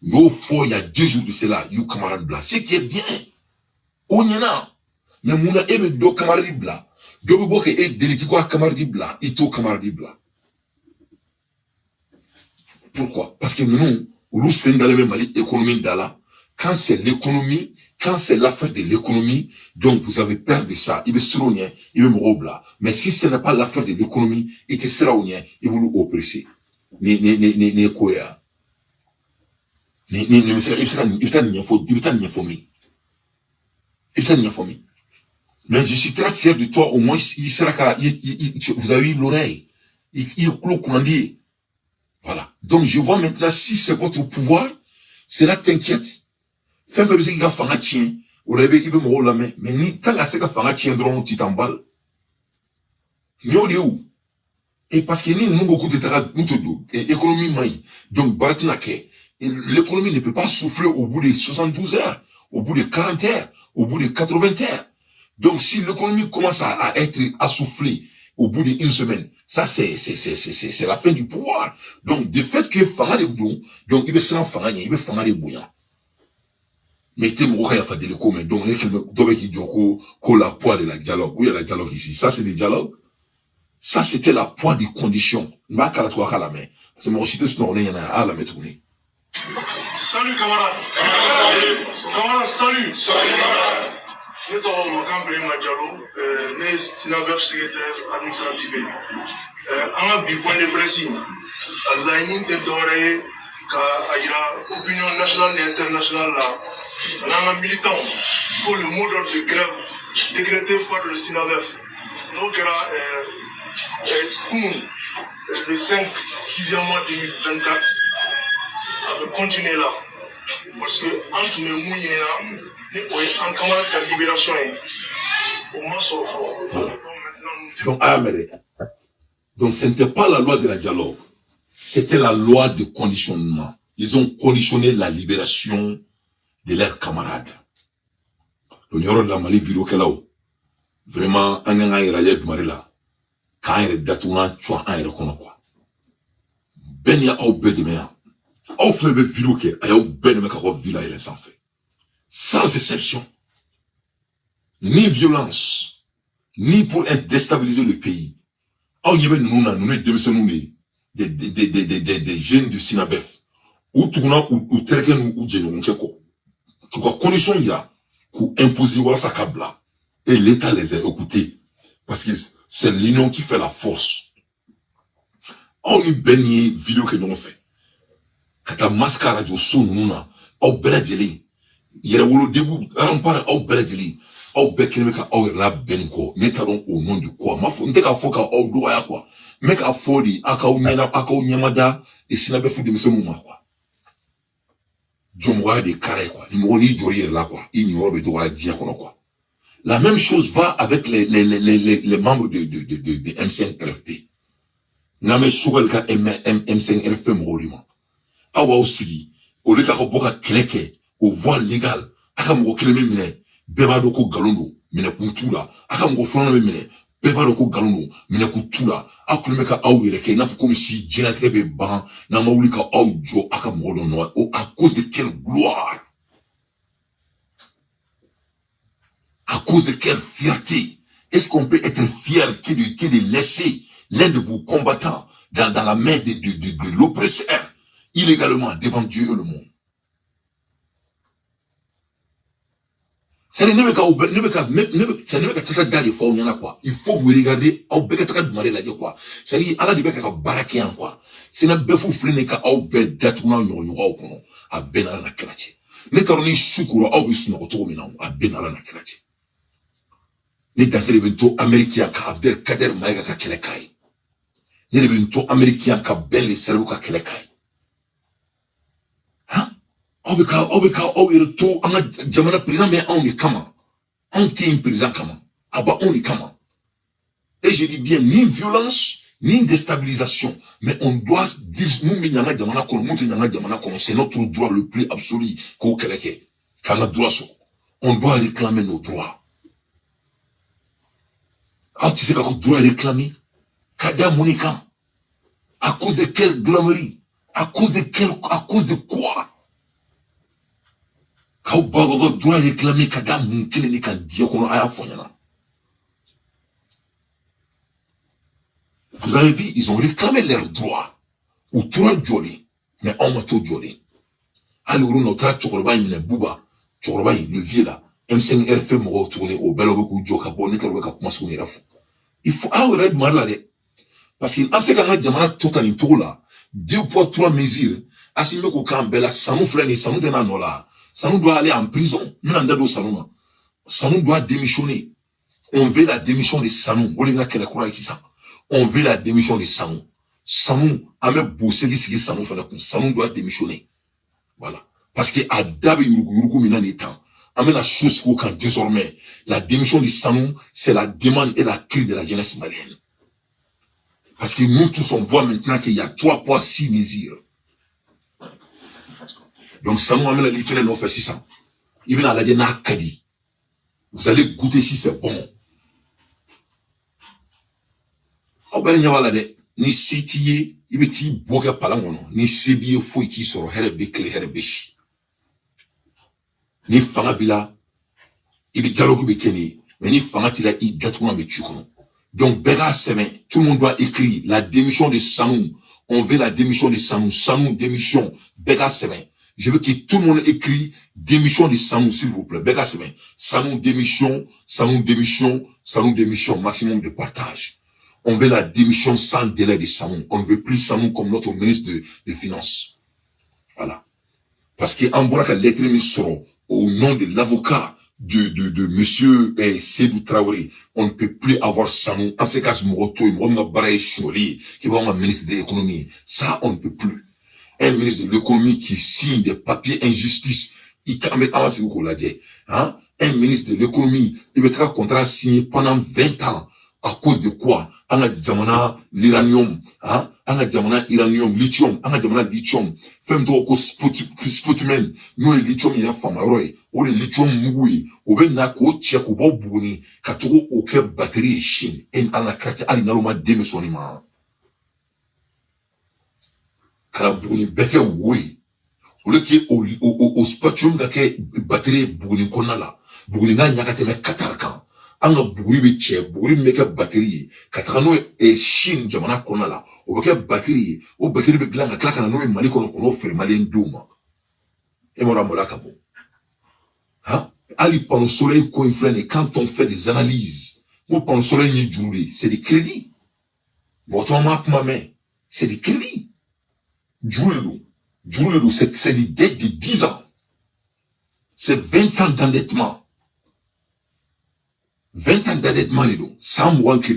Yo faut il y a 2 jours de cela, you camarade bla, ce qui est bien. On y en a, mais mouna ebe do camarade bla, do boke e deliki quoi camarade bla, ito camarade bla. Pourquoi? Parce que nous ou c'est dans le Mali économie d'Allah. Quand c'est l'économie, quand c'est l'affaire de l'économie, donc vous avez peur de ça. Il veut se rougner, il veut me robla. Mais si ce n'est pas l'affaire de l'économie, et que c'est rougner, il veut nous oppresser. Ni quoi? Mais je suis très fier de toi, au moins, il sera vous avez eu l'oreille. Il clôt qu'on dit. Voilà. Donc, je vois maintenant, si c'est votre pouvoir, cela t'inquiète. Fais que vous avez fait un chien, ou l'avez qui peut me la main, mais ni tant que c'est fait un chien, tu t'emballes. N'y où? Et parce que nous, beaucoup de terrain, nous te donnons, et économie maï. Donc, l'économie ne peut pas souffler au bout de 72 heures, au bout de 40 heures, au bout de 80 heures. Donc, si l'économie commence à être assoufflée au bout d'une semaine, ça, c'est la fin du pouvoir. Donc, de fait que Fangare Boudou, donc, il veut se faire il veut Fangare Bouya. Mais t'es mourir à faire des communs. Donc, les qui disent que la poids de la dialogue. Où il y a la dialogue ici? Ça, c'est des dialogues. Ça, c'était la poids des conditions. Ma calatoua à la main. C'est mon chité snorné, il y en a à la main tournée. Salut, camarade. Camarade, salut. Salut, camarade. Je suis Makan Diallo, né Sinabef secrétaire administratif. On a besoin de pression. La ligne de Doré, l'opinion nationale et internationale, on a un militant pour le mot d'ordre de grève décrété par le Sinabef. Donc, le 5, 6e mois 2024, on va continuer là. Parce que entre nous, en camarade de libération, on m'a sauvé. Donc, ce n'était pas la loi de la dialogue, c'était la loi de conditionnement. Ils ont conditionné la libération de leurs camarades. Le numéro de la Mali vidéo qu'elle a, vraiment, un gars est rayé de Marilla. Quand il est d'atouna, tu as un reconnaît quoi. Ben ya au ben de mea. Au fait, le vidéo qui a au ben de mea quand villa il est sans fait. Sans exception. Ni violence, ni pour déstabiliser le pays. Au niveau de nous, des jeunes de Sinabef. Ou tourna, ou terken, ou djenon, tu vois, condition il y a, pour imposer, voilà, sa câble-là. Et l'État les a écoutés. Parce que c'est l'union qui fait la force. On y baigné vidéo que nous fait. Quand la mascara du son, nous, au beladjeli. Il y a le début, rempart au beladjeli. Au bekineka, au la benko. Mettons au nom du quoi. Ma fou, n'teka foka au doya quoi. Mec a fori, akao nyamada, et Sinabef de monsieur mouma quoi. Djomwa de carré quoi. Ni moni djori là quoi. Il n'y aura pas de droit à dire quoi. La même chose va avec les membres de M5RFP. Name sougal ka M5RFP morima. Awa aussi, au lieu boka kleke, au voile légal, aka mo kleme mine, beba doko galondo, mine kuntula, aka mo fona mine, beba doko galondo, mine kuntula, akulme ka awire ke, nafu comme si djena trebe ban, na mauli ka awjo, aka mo dono, à cause de quelle gloire? À cause de quelle fierté? Est-ce qu'on peut être fier que de laisser l'un de vos combattants dans la main de l'oppresseur, illégalement, devant Dieu et le monde? Il faut vous regarder, c'est-à-dire, Allah dit que barakian quoi. C'est na befu flene ka au be datuna nyonyo au kono, a benara na krache. Ne taroni shukuro au bisu na otogo mina, a benara na krache. Ni dantere bento Américain ka Abdel Kader Maïga ka kelekai. Ni bento Américain ka Ben le cerveau ka kelekai. Hein? Au yerto anga jamana président mais on est comment? On tient président comment? Aba on est comment? Et je dis bien ni violence ni déstabilisation, mais on doit dire nous minyanga jamana kono, monte nyanga jamana kono, c'est notre droit le plus absolu ko keleke. Kana droit so. On doit réclamer nos droits. Ah, tu sais qu'à cause de droit réclamé, Kada Monika, à cause de quelle glamorie, à cause de quoi? Quand on doit réclamer Kada Monika, vous avez vu, ils ont réclamé leurs droits, ou trois jolés, mais on m'a tout jolé. Alors, on a traité Tchokorobaï, mais Bouba, Tchokorobaï, le vieux là, M5RF m'a retourné au bel beaucoup de Joka, bon, il faut arrêter de malade. Parce qu'il a ce qu'on a jamana total tout là, 2 poids 3 mesures, assimé qu'au Kambela, Sanou frère, Sanou tena nola, Sanou doit aller en prison, Mnandado Sanou, Sanou doit démissionner. On veut la démission de Sanou, on veut la démission de Sanou. Sanou, a même bossé qui Sanou fait Sanou doit démissionner. Voilà. Parce que à Dabi Yurugu Minan étant, amène la chose qu'aucun désormais, la démission de Sanou, c'est la demande et la cri de la jeunesse malienne. Parce que nous tous on voit maintenant qu'il y a 3 poids 6 mesures. Donc Sanou amène la différence de l'offre 600. Il vient à la Dena Kadi. Vous allez goûter si c'est bon. Au ben nyawala de ni setiye, ibeti boka palangono, ni sebiye foi qui sort herbe clé herbe. Ni fangabila, ibi dialogue bekeni, mais ni fangatila i gatuma me tukono. Donc bega semaine, tout le monde doit écrire la démission de Sanou. On veut la démission de Sanou. Sanou démission, bega semaine. Je veux que tout le monde écrit démission de Sanou, s'il vous plaît. Bega semaine. Sanou démission, Sanou démission, Sanou démission, maximum de partage. On veut la démission sans délai de Sanou. On ne veut plus Sanou comme notre ministre de Finances. Voilà. Parce que en Bouraka, lettre sera au nom de l'avocat de monsieur Sédou Traoré, on ne peut plus avoir Sanou, en ce cas, qui va un ministre de l'économie. Ça, on ne peut plus. Un ministre de l'économie qui signe des papiers injustice, hein? Un ministre de l'économie, il va être un contrat signé pendant 20 ans. À cause de quoi? On a jamana l'uranium, hein? On a jamana uranium, lithium, on a jamana lithium. Femme to ko spotman, nous le lithium il a fama roy, ou le lithium mugui, ou ben na ko tchek ou bo bouni, ka to o ke batterie Chine, en ana krati ali naloma demisonima. Kala bouni beke oui. Ou le ki au spectrum da ke batterie bouni konala, bouni nga nyakate me katarkan. Anga buguri be che buguri meka batterie katano Chine jamana konala o beke batterie o batterie be glanga klaka na no mali kono kono fer mali nduma e mora molaka bon hein ali pendant le soleil ko inflane quand on fait des analyses moi pendant le soleil ni juri c'est des crédits moi ma main c'est des crédits juri c'est des dettes de 10 ans c'est 20 ans d'endettement 20 ans d'endettement, sans moi qui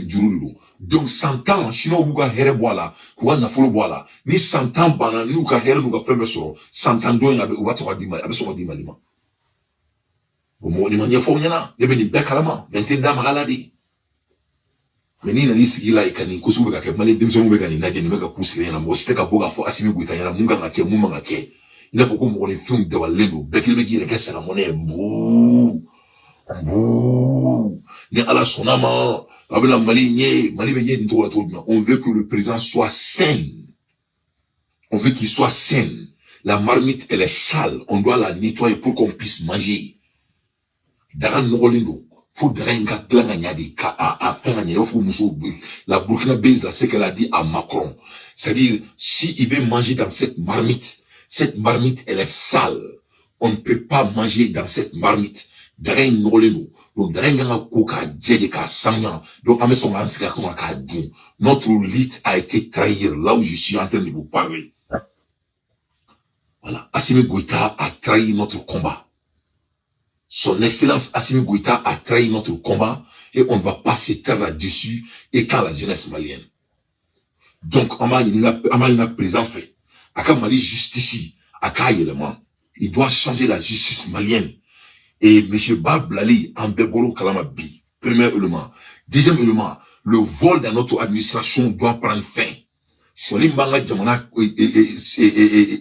donc 100 ans, chinois bouga here boala, quoi na folo boala, ni 100 ans bana nous ka here nous ka fait mesoro, 100 ans doing abe uba twa dima, abe so dima lima. Bomo ni manya fo nyana, yebe ni bekalama, bentenda magaladi. Menina ni sigila ikani kusuba ka mali dimso mbe kani naje ni meka kusire na mo steka boga fo asimi guita nyana munga ngake mumma ngake. Ina fo ko mo ni film de walelo, bekile be gire kessa na mone bou. Ni ala sonama, abela mali on veut que le président soit sain. On veut qu'il soit sain. La marmite, elle est sale. On doit la nettoyer pour qu'on puisse manger. Daran Nogolindo, faut drenga glanganyadi, à faire la Burkina Faso, c'est qu'elle a dit à Macron. C'est-à-dire, si il veut manger dans cette marmite, elle est sale. On ne peut pas manger dans cette marmite. Daran Nogolindo. Donc, notre lutte a été trahie là où je suis en train de vous parler. Voilà. Assimi Goïta a trahi notre combat. Son Excellence Assimi Goïta a trahi notre combat et on ne va pas se taire là-dessus et quand la jeunesse malienne. Donc, Amalina présent fait. Aka Mali justice, Aka élément. Il doit changer la justice malienne. Et M. Bablali en Bebolo Kalamabi, premier élément. Deuxième élément, le vol dans notre administration doit prendre fin. Sur les mangas jamana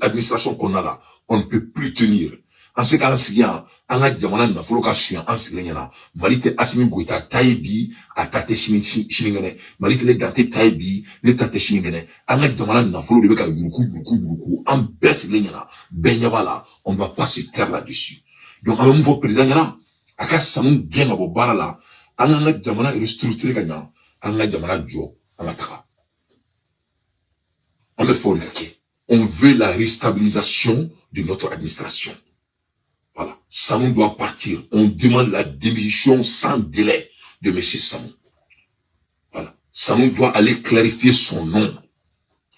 administration qu'on a là, on ne peut plus tenir. En ce cas-là, on a jamana na foloka chien en ce cas-là. Malite Assimi Goïta Taibi a tate chiningene. Malite le date Taibi le tate chiningene. On a jamana na folo de beka yuruku en baisse l'engena. Benyabala, on ne va pas se taire là-dessus. Donc, à mon président, yana, aka samun bien abo barala, ananga jamana restructuré kanya, ananga jamana jo, anaka. On veut fort on veut la restabilisation de notre administration. Voilà. Samun doit partir. On demande la démission sans délai de M. Samun. Voilà. Samun doit aller clarifier son nom.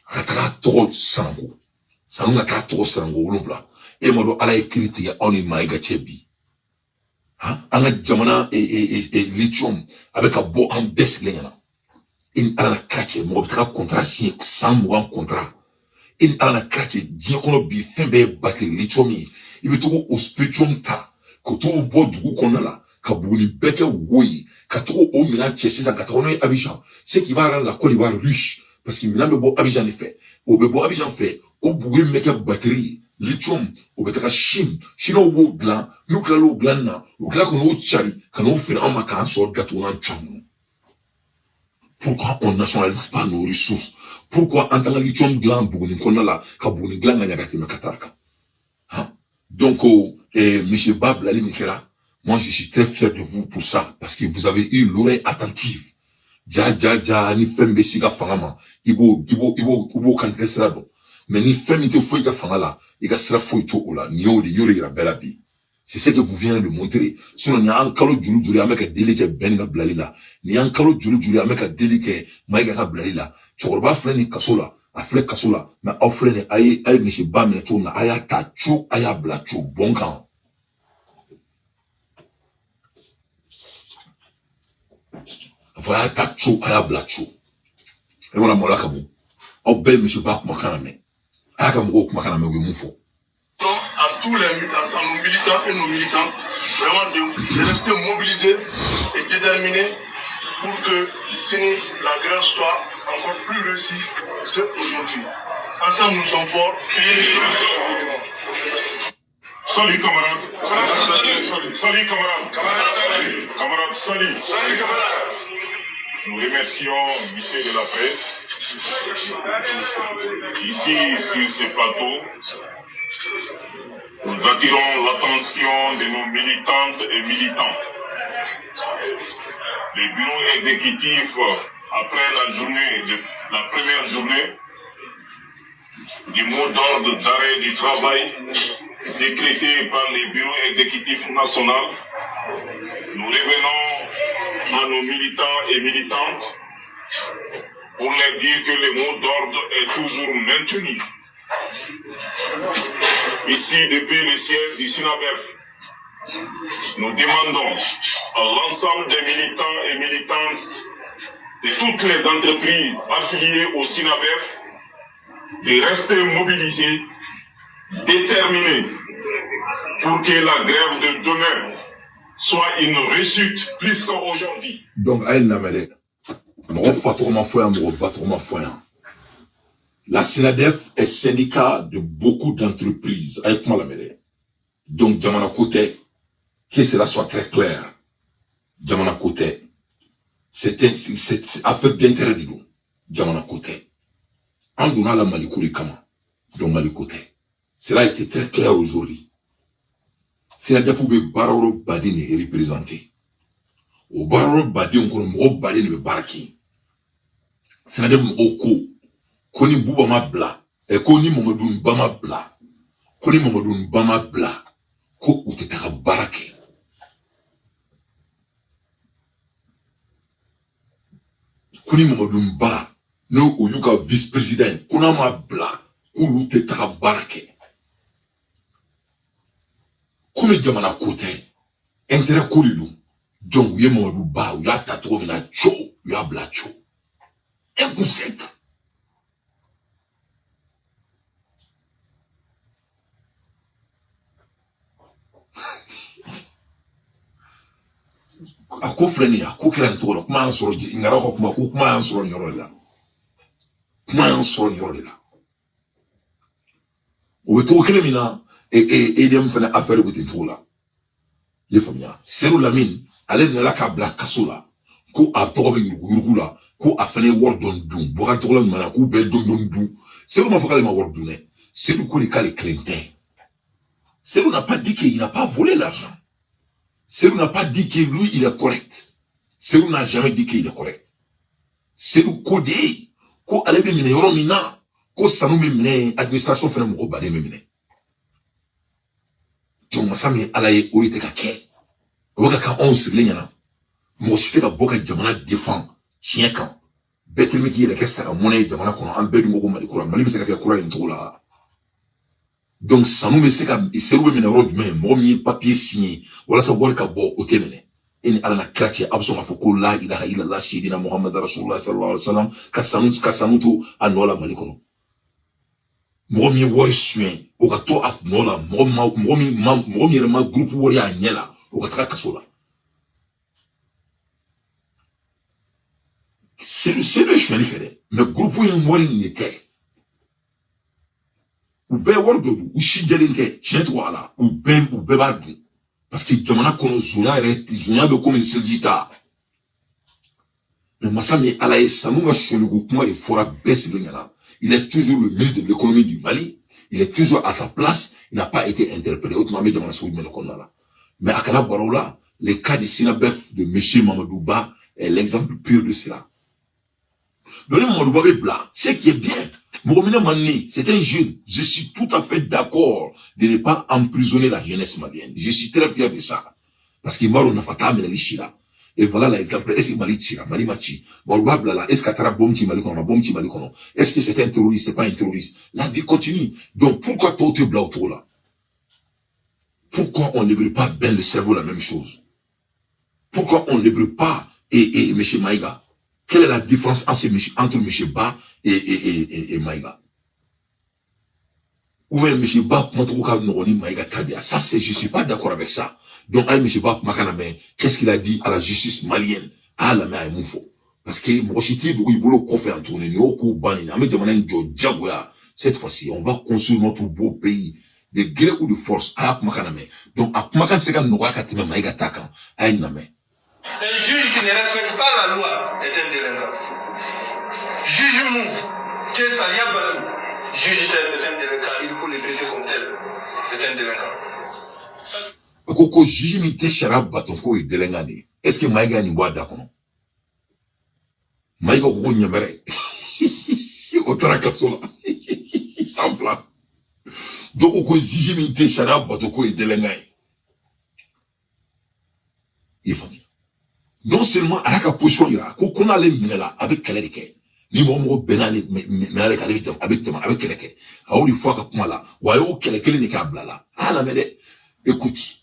Ataka trop sango. Samun ataka trop sango, voilà. Et moi, à la écriture, on est maïga chebi. Hein? On a jamana et lithium avec un beau en baisse l'engana. In ala krache, moi, on contrat signé 100 mois contrat. In ala krache, bien qu'on a bi fembe batterie lithium, il veut trouver au spectrum ta, que tout au bout du coup qu'on a là, qu'à bouni bête oui, qu'à trop au Milan Tchessis à 80 Abidjan. C'est qui va rendre la Côte d'Ivoire riche, parce qu'il Milan beau Abidjan fait. Au beau Abidjan fait, au bout mec batterie. Lithium, au betaka Chine, au beau gland, nous clalo gland, ou clalo qu'on chari, quand on fait un macan sur gâteau en cham. Pourquoi on nationalise pas nos ressources? Pourquoi en tant que lithium gland, bouni qu'on a là, kabouni gland n'a gâté ma katarka? Donc, monsieur Bablali Mouchera, moi je suis très fier de vous pour ça, parce que vous avez eu l'oreille attentive. Ni fembe siga fangama, ibo kantre srado. Mais ni fembe te fouille ka fangala, iga sra fouille to ola, ni yori ira belabi. C'est ce que vous venez de montrer. Sinon, ni an kalo julu avec un délicat ben na blalila. Ni an kalo julu avec un délicat maïga ka blalila. Chorba freni kasola, a flek kasola, na offrene aye monsieur Bamina to na aya tachu aya blachu bonkan. Enfin, tacho, ayablacho. Et voilà, moi, là, comme au ben, monsieur Bak Makaname. Ayakamu, Makaname, oui, moufo. À tous les à nos militants et nos militantes, vraiment de rester mobilisés et déterminés pour que la grève soit encore plus réussie qu'aujourd'hui. Ensemble, nous sommes forts. Salut camarades. Salut camarades. Camarades, salut. Salut camarades. Nous remercions l'huissier de la presse. Ici, sur ce plateau, nous attirons l'attention de nos militantes et militants. Les bureaux exécutifs, après la première journée, du mot d'ordre d'arrêt du travail décrété par les bureaux exécutifs nationaux, nous revenons à nos militants et militantes pour leur dire que le mot d'ordre est toujours maintenu. Ici, depuis le siège du SINABEF, nous demandons à l'ensemble des militants et militantes de toutes les entreprises affiliées au SINABEF de rester mobilisés, déterminés, pour que la grève de demain soit une réussite plus qu'aujourd'hui. Donc, aïe namere, m'en fatorma foya, m'en batorma foya. La SINADEF est syndicat de beaucoup d'entreprises, avec moi la mère. Donc, Djamana Kote, que cela soit très clair. Djamana Kote, c'est affaire d'intérêt de nous. Djamana Kote. En donnant la Malikouri Kama, donc Malikote. Cela a été très clair aujourd'hui. SINADEF ou Baroro Badine est représenté. Au Baroro Badine, on connaît Badine le Baraki. SINADEF Oko. Koni Bouba ma bla, et Koni Mamadou Bama bla, Koni Mamadou Bama bla, Ko Uteka barake. Koni Mamadou Ba, no Uyuka vice-président, Kona ma bla, Ko Uteka barake. Kome Djamana Kote, intérêt Kolidou, donc Uye Mamadou Ba, Uya Tato Mina Cho, Uya Bla Cho. Un coup sec. A ko filɛ a ko kɛra nin cogo la kuma y'an sɔrɔ ngara ka kuma ko kuma y'an sɔrɔ nin yɔrɔ de la kuma y'an sɔrɔ nin yɔrɔ de la o bɛ cogo kelen min na EDM fana affaire bɛ ten cogo la i ye faamuya Seydou Lamine ale nana k'a bila kaso la ko a tɔgɔ bɛ yuruguyurugu la ko a fana ye wari dɔɔni dun Boubacar tɔgɔ la ɲuman na k'u bɛɛ dɔɔni dun Seydou m'a fɔ k'ale ma wari dun dɛ Seydou ko de k'ale kelen tɛ Seydou n'a pas dit qu'il n'a pas volé l'argent. Seydou n'a pas dit que lui, il est correct. Seydou n'a jamais dit qu'il est correct. Seydou Kode, ko ale be mine yoro mina, ko sanu be mine, administration fene moko bade be mine. Donc masami alaye orite ka ke. Oka ka on sigle nyana. Mo site ka boka jamana défend chien kan. Betelmi ki yele ke saka monnaie jamana kono an bedu moko mali kura, mali be saka ke kura ni tola. Donc, ça nous met c'est comme c'est où mais road mais moi papier signé voilà ça voir qu'à bon au témene et à la crache absolument faut que la ilaha illallah sayyidina Muhammad rasulullah sallallahu alayhi wa sallam kasanu to anola malikono moi wari soin au gato at nola moi ma groupe wari anyela au gatra kasola c'est le chemin fait mais groupe wari n'était ou bɛɛ wari dɔ dun u si jɛlen tɛ tiɲɛ tɔgɔ a la u bɛɛ b'a dun parce que jamana kɔnɔ zonya bɛ komi seliji ta mais masa min ala ye sanu ka soliko kuma de fɔra bɛɛ sigilen ɲɛna il est toujours le ministre de l'économie du Mali il est toujours à sa place il n'a pas été interpellé o tuma an bɛ jamana segu jumɛn de kɔnɔna la mais a kana baro la le cas du SINABEF de monsieur Mamadou Ba est l'exemple pur de cela donc Mamadou Ba bɛ bila ce qui est bien Mouromina Mani, c'est un jeune. Je suis tout à fait d'accord de ne pas emprisonner la jeunesse malienne. Je suis très fier de ça. Parce qu'il m'a donné Shira. Et voilà l'exemple. Est-ce que Mali Chira, Mali Machi, est-ce qu'Atara Bomchi Malikono, Bomchi Malikono, est-ce que c'est un terroriste, c'est pas un terroriste? La vie continue. Donc pourquoi toi tu es blanc autour là? Pourquoi on ne brûle pas bien le cerveau la même chose? Pourquoi on ne brûle pas et M. Maïga? Quelle est la différence entre M. Ba et Maïga? Ou bien M. Ba, Maïga Tabia. Ça, je suis pas d'accord avec ça. Donc, M. Ba, qu'est-ce qu'il a dit à la justice malienne? À la main, il faut. Parce que, cette fois-ci, on va construire notre beau pays de gré ou de force. Donc, un juge qui ne respecte pas la loi est un délinquant. Juge Mou, juge, c'est un délinquant. Il faut le traiter comme tel. C'est un délinquant. Koko juge mi te sharab baton ko e delengani. Est-ce que Maïga ni bois d'accord? Maïga ko nyamere. Otara kasola. Sans flamme. Donc ko juge mi te sharab baton ko e delengani. Il faut. Non seulement à la position ira, qu'on a les minela avec Keleke. Ni mo benale menale avec Keleke. A ou fois que moi là, wa yo Keleke ni kabla là. Ah la mede. Écoute.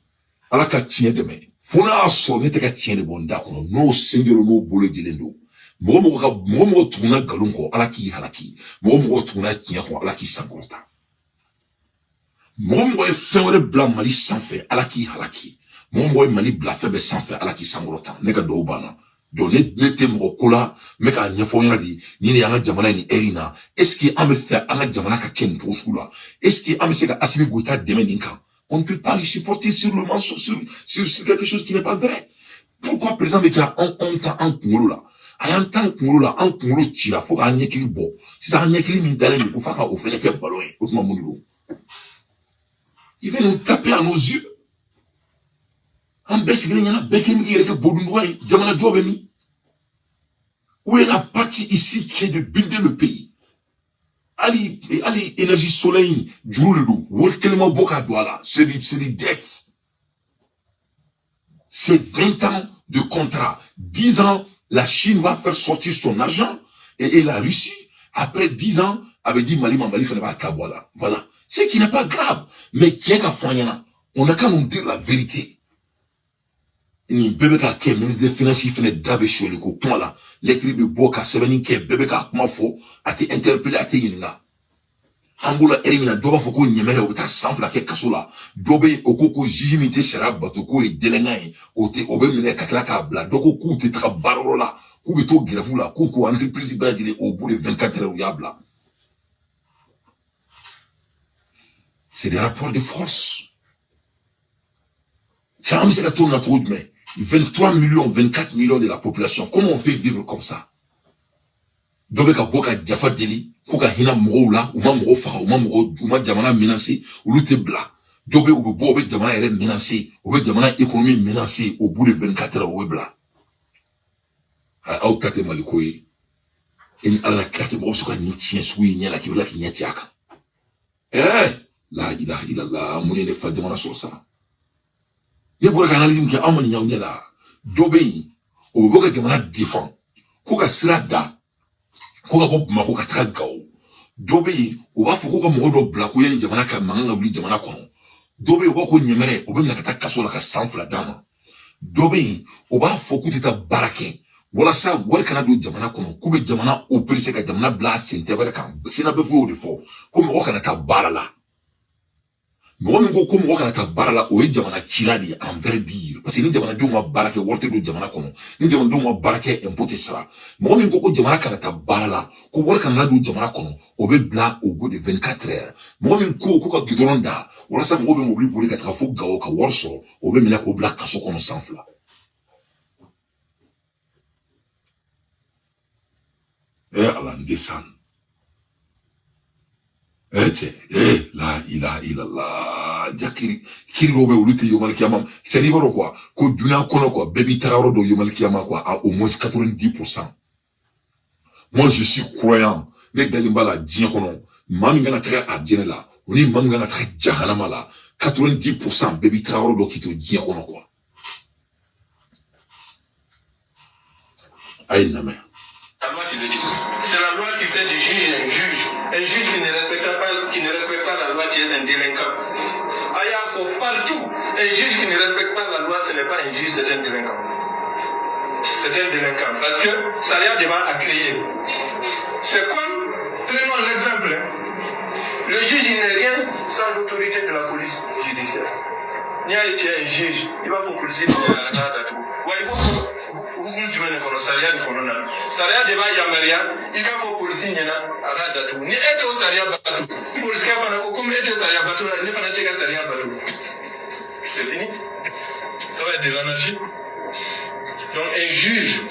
Ala ka tiɲɛ dɛmɛ fo n'a sɔrɔ ne tɛ ka tiɲɛ de bɔ n da kɔnɔ n'o senjoro n'o bolo jilen don mɔgɔ tuguna nkalon kɔ ala k'i halaki mɔgɔ tuguna tiɲɛ kɔ ala k'i sankɔrɔta mɔgɔ ye fɛn wɛrɛ bila mali sanfɛ ala k'i halaki mɔgɔ ye mali bila fɛn bɛɛ sanfɛ ala k'i sankɔrɔta ne ka dɔw banna donc ne tɛ mɔgɔ ko la n bɛ k'a ɲɛfɔ ɲɛna de ni ne y'an ka jamana ni ɛri na est ce que an bɛ fɛ an ka jamana ka kɛ nin cogo sugu la est ce que an bɛ se ka Assimi Goïta dɛmɛ nin kan? On ne peut pas lui supporter sur le mensonge, sur quelque chose qui n'est pas vrai. Pourquoi, par exemple, qu'il y a un Kungolo là? Il y a un temps Kungolo là, un Kungolo tira, faut qu'il y ait un équilibre. Si ça a un équilibre, il faut faire au fait qu'un ballon, autrement, il vient nous taper à nos yeux. En baisse, il y a un bec qui est que Bodounoua, Djamana Djobemi. Où est la partie ici qui est de builder le pays? Ali énergie soleil, Djoulou, tellement Boka Douala, c'est des dettes. C'est 20 ans de contrat. 10 ans, la Chine va faire sortir son argent, et la Russie, après 10 ans, avait dit Mali fallait pas Kabouala. Voilà. C'est qui n'est pas grave. Mais qui est qu'à Fanyana? On a qu'à nous dire la vérité. Ni bébé ka ke ministre des finances fene dabe sholi ko kuma la lettre bi boka sebeni ke bébé ka kuma fo ati interpeller ati yinga angula erimina doba fo ko nyemere o ta sanfla ke kasola dobe okoko jijimite shara bato ko e delengai o te obe mine kakla ka bla doko ku te trabaro la ku bi to grefu la ku ko entreprise ba dire au bout de 24 heures ya bla. C'est des rapports de force. C'est un monsieur qui tourne notre route, mais 23 millions, 24 millions de la population. Comment on peut vivre comme ça? Dobe ka boka Jaffa Deli, koka hina moro la, ou ma moro fara, ou ma jamana menacé, ou l'outé bla. Dobe ou be jamana ere menacé, ou be jamana économie menacée au bout de 24 heures ou bla. A ou tate malikoye. Et ni ala kate moro soka ni tien soui ni la ki vla ki nyatiaka. La ilaha illallah, mouni ne fa jamana sur ça. Il y a beaucoup d'analyses qui ont été faites là. D'obéir, au bout de jamana défend, koka srada, koka bob ma koka tragao. D'obéir, au bas faut koka moro black ou yeni jamana ka manga oubli jamana kono. D'obéir, au bas ko nyemere, au bas nakata kasola ka sanfla dama. D'obéir, au bas faut que ta barake. Voilà ça, voilà kana do jamana kono, koube jamana opéré ka jamana blast sentebere kan. Sina be fo de fo, comme o kana ta barala. Mais comme on a ta barala ou jamana chiladi en vrai dire parce que ni jamana duma barake worte do jamana kono ni jamana duma barake impoté sera mais ko jamana kana ta barala ko wor kana do jamana kono o be bla au bout de 24 heures mais ko ka gidronda wala sa mo be mobili pour ka tra fo gawo ka worso o be mena ko bla kaso kono sanfla ala ndesan la ilaha illallah jakiri kiri robe ulute yomal kiyama c'est libero quoi ko duna kono quoi baby tararo do yomal kiyama quoi à au moins 90%. Moi je suis croyant les dalimba la djien kono mami ngana très adjene la oni mami ngana très jahanama la 90% baby tararo do kito djien kono quoi aïe na mère. C'est la loi qui fait du juge un juge. Un juge qui ne respecte pas la loi, tu es un délinquant. Aya, faut partout. Un juge qui ne respecte pas la loi, ce n'est pas un juge, c'est un délinquant. c'est un délinquant. Parce que Saria Deba a créé. C'est comme, prenons l'exemple, le juge n'est rien sans l'autorité de la police judiciaire. Il y a été un juge, il va vous police à la Saria Deba Yamaria, il va vous police à la date. Ni est au Saria Batou. Police comme est au Saria Batou, il va pas Saria Batou. C'est fini. Ça va être de l'anarchie. Donc un juge,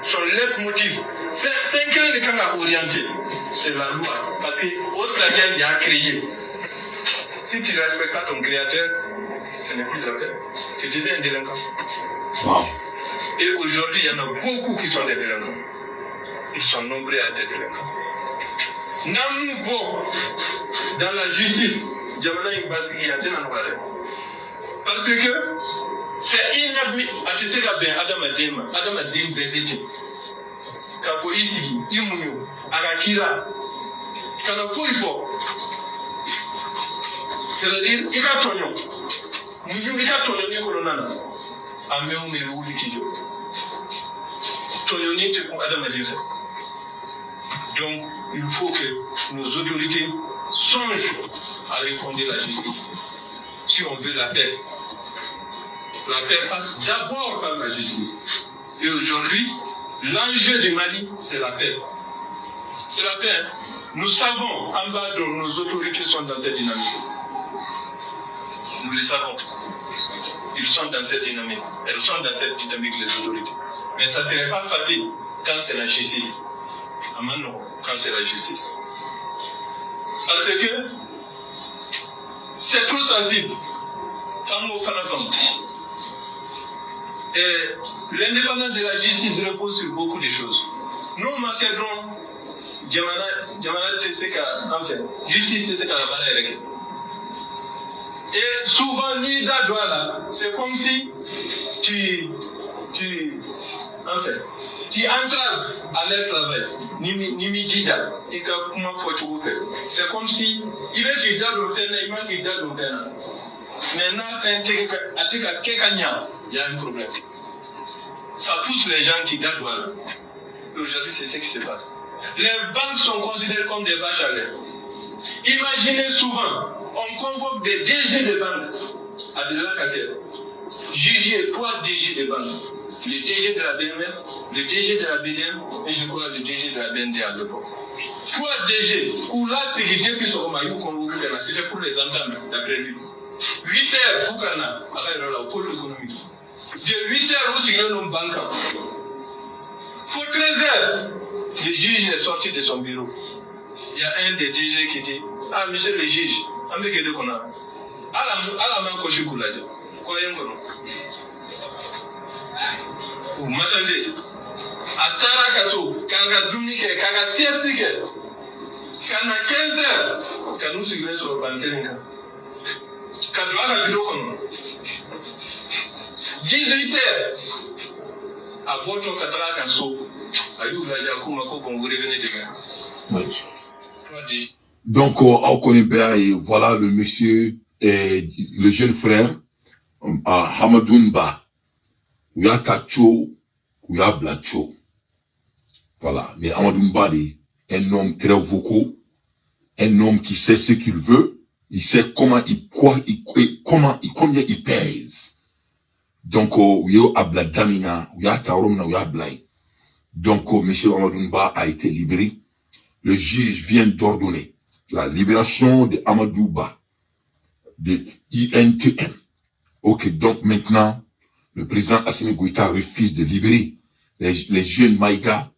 son leitmotiv, quelqu'un de quand orienté, c'est la loi. Parce qu'au Saria, il a créé. Si tu ne respectes pas ton créateur, ce n'est plus la peine. Tu deviens un délinquant. Wow. Et aujourd'hui, il y en a beaucoup qui sont des délinquants. Ils sont nombreux à être délinquants. Namoubo, dans la justice, Djamana Imbasi, il y a des gens. Parce que c'est inadmissible. C'est ça bien, Adam Adim Bebeti. Kapo Isigi, Imunyo, Arakira, Kanafo Ifo. C'est-à-dire, il a tonyon. Il a tonyon, il a tonyon. Améon et Rouli Kijo. Tonyon, il a Adam Adim. Donc, il faut que nos autorités songent à refonder la justice. Si on veut la paix. La paix passe d'abord par la justice. Et aujourd'hui, l'enjeu du Mali, c'est la paix. C'est la paix. Nous savons, en bas de nos autorités sont dans cette dynamique. Nous le savons. Ils sont dans cette dynamique. Elles sont dans cette dynamique, les autorités. Mais ça ne serait pas facile quand c'est la justice. Ah non, quand c'est la justice. Parce que c'est trop sensible. Et l'indépendance de la justice repose sur beaucoup de choses. Nous m'encadrons Djamana Tseka, enfin, justice Tseka la balai. Et souvent, l'Ida Douala, c'est comme si tu entraves à leur travail. C'est comme si il veut qu'il donne le fait, il manque qu'il donne le fait. Maintenant, il y a un problème. Ça pousse les gens qui gardent douane. Aujourd'hui, c'est ce qui se passe. Les banques sont considérées comme des vaches à lait. Imaginez souvent, on convoque des DG de banques à de la carrière. Juger 3 DG de banques. Le DG de la BMS, le DG de la BDM et je crois le DG de la BND à l'époque. 3 DG, où là, c'est l'idée qui sont convoqués, c'était pour les entendre, d'après lui. 8 heures, Fukana, au pôle économique. De 8 heures, où c'est le banque. Pour 13 heures, le juge est sorti de son bureau. Il y a un des DG qui dit, ah, monsieur le juge, avec les deux qu'on a. À la main, coché pour la vie. Quoi, y a vous m'attendez. À Tarakato, Kanga Dumike, Kanga Siestike, Kanga 15 heures, quand nous signer sur le banque. Quand nous avons un bureau, 18 heures, à Boto Katarakaso, à Youlajakouma, qu'on vous revenez demain. Oui. Donc, on connaît bien, et voilà le monsieur, et le jeune frère, Hamadounba. Il y a Tacho, il y a Blacho. Voilà. Mais Hamadounba est un homme très vocal, un homme qui sait ce qu'il veut, il sait comment combien il pèse. Donc, il y a Abladamina, il y a Taromna, il y a Blay. Donc, monsieur Hamadounba a été libéré. Le juge vient d'ordonner la libération de Hamadouba, de INTM. Ok, donc maintenant, le président Assimi Goïta refuse de libérer les jeunes Maïga,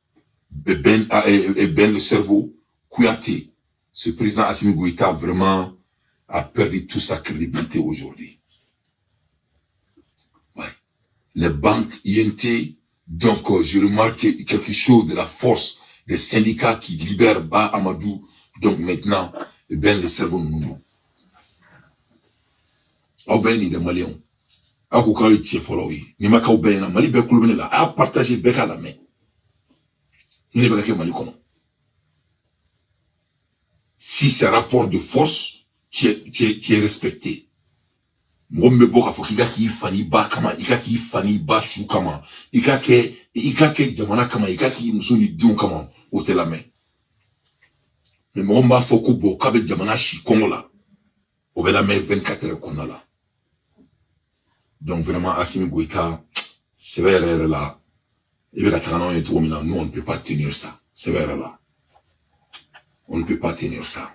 Ben le cerveau, Kouyaté. Ce président Assimi Goïta vraiment a perdu toute sa crédibilité aujourd'hui. Ouais. Les banques INT, donc je remarque quelque chose de la force des syndicats qui libèrent Ba Amadou. Donc maintenant, Ben le cerveau nous. Au Ben il est malien. Akouka yi tche followi. Ni maka ubena mali be kulubene la a partager beka la main. Ni be ke mali kono. Si c'est rapport de force, tu es respecté. Mwombe boka fokika ki fani ba kama, ika ki fani ba shu kama, ika ke jamana kama, ika ki musuni dion kama, ote la men. Mais mwomba foko bo kabe jamana shi kongo la, obe la men 24 heures kona la. Donc vraiment, Assimi Goïta, c'est vrai là. Et bien, nous, on ne peut pas tenir ça. C'est vrai là. On ne peut pas tenir ça.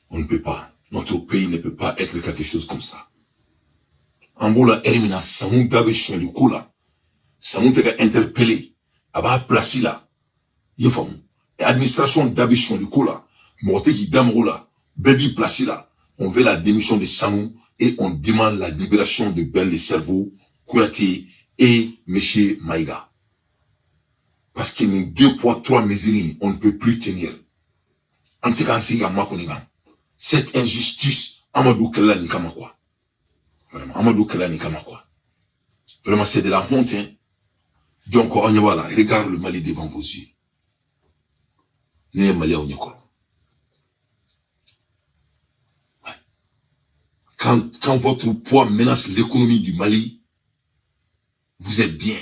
On ne peut pas. Notre pays ne peut pas être quelque chose comme ça. Angola, Erimina, Samou Babishon, du coup là. Samou te interpellé. Aba placé là. Yefam. Administration d'Abishon, du coup là. Morteki Damroula. Baby placé là. On veut la démission de Samou et on demande la libération de Ben le cerveau, Kouyaté et M. Maïga. Parce que les 2 poids 3 mesures, on ne peut plus tenir. En tout cas, cette injustice, Amadou Kella Nikama quoi. Vraiment, Amadou Kella Nikama quoi. Vraiment, c'est de la honte. Hein? Donc, on y va là. Regarde le Mali devant vos yeux. N'est Mali on y croit. Quand votre poids menace l'économie du Mali, vous êtes bien.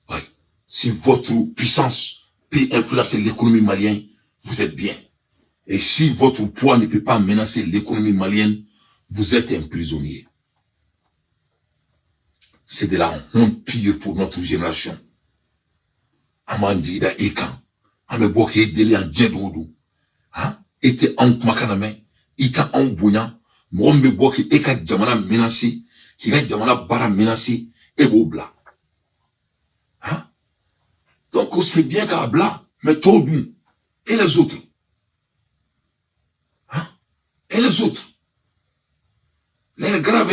Ouais. Si votre puissance peut influencer l'économie malienne, vous êtes bien. Et si votre poids ne peut pas menacer l'économie malienne, vous êtes un prisonnier. C'est de la honte pire pour notre génération. Amandida Ekan, Ameboke Dele en Djedodou, hein, était en Makaname, Ita en Bouyan, Mwombe Boki Eka Djamana menacé, Kika Djamana Bara menacé, et Bobla. Hein? Donc c'est bien qu'à Bla, mais Todou, et les autres. Hein? Et les autres. Les graves,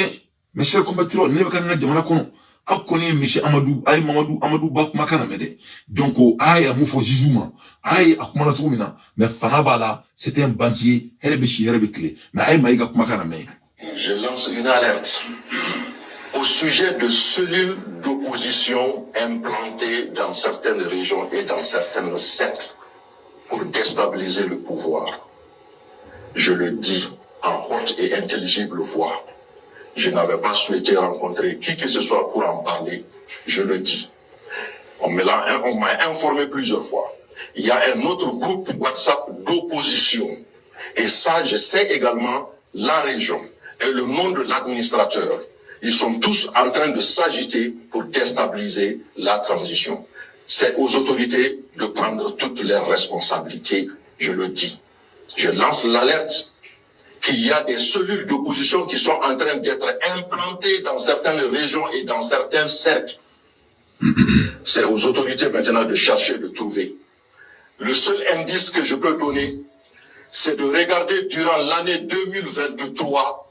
mes chers compatriotes, ne pas Djamana Kono, a connu M. Amadou, Aïe Amadou Bak Makanamede. Donc, Aïe Amoufo Jizouma, Aïe Akmana Troumina, mais Fanabala, c'était un banquier, Herebechi Herebekle, mais Aïe Maïga Makaname. Je lance une alerte au sujet de cellules d'opposition implantées dans certaines régions et dans certains cercles pour déstabiliser le pouvoir. Je le dis en haute et intelligible voix. Je n'avais pas souhaité rencontrer qui que ce soit pour en parler. Je le dis. On m'a informé plusieurs fois. Il y a un autre groupe WhatsApp d'opposition. Et ça, je sais également la région et le nom de l'administrateur. Ils sont tous en train de s'agiter pour déstabiliser la transition. C'est aux autorités de prendre toutes leurs responsabilités. Je le dis. Je lance l'alerte qu'il y a des cellules d'opposition qui sont en train d'être implantées dans certaines régions et dans certains cercles. C'est aux autorités maintenant de chercher, de trouver. Le seul indice que je peux donner, c'est de regarder durant l'année 2023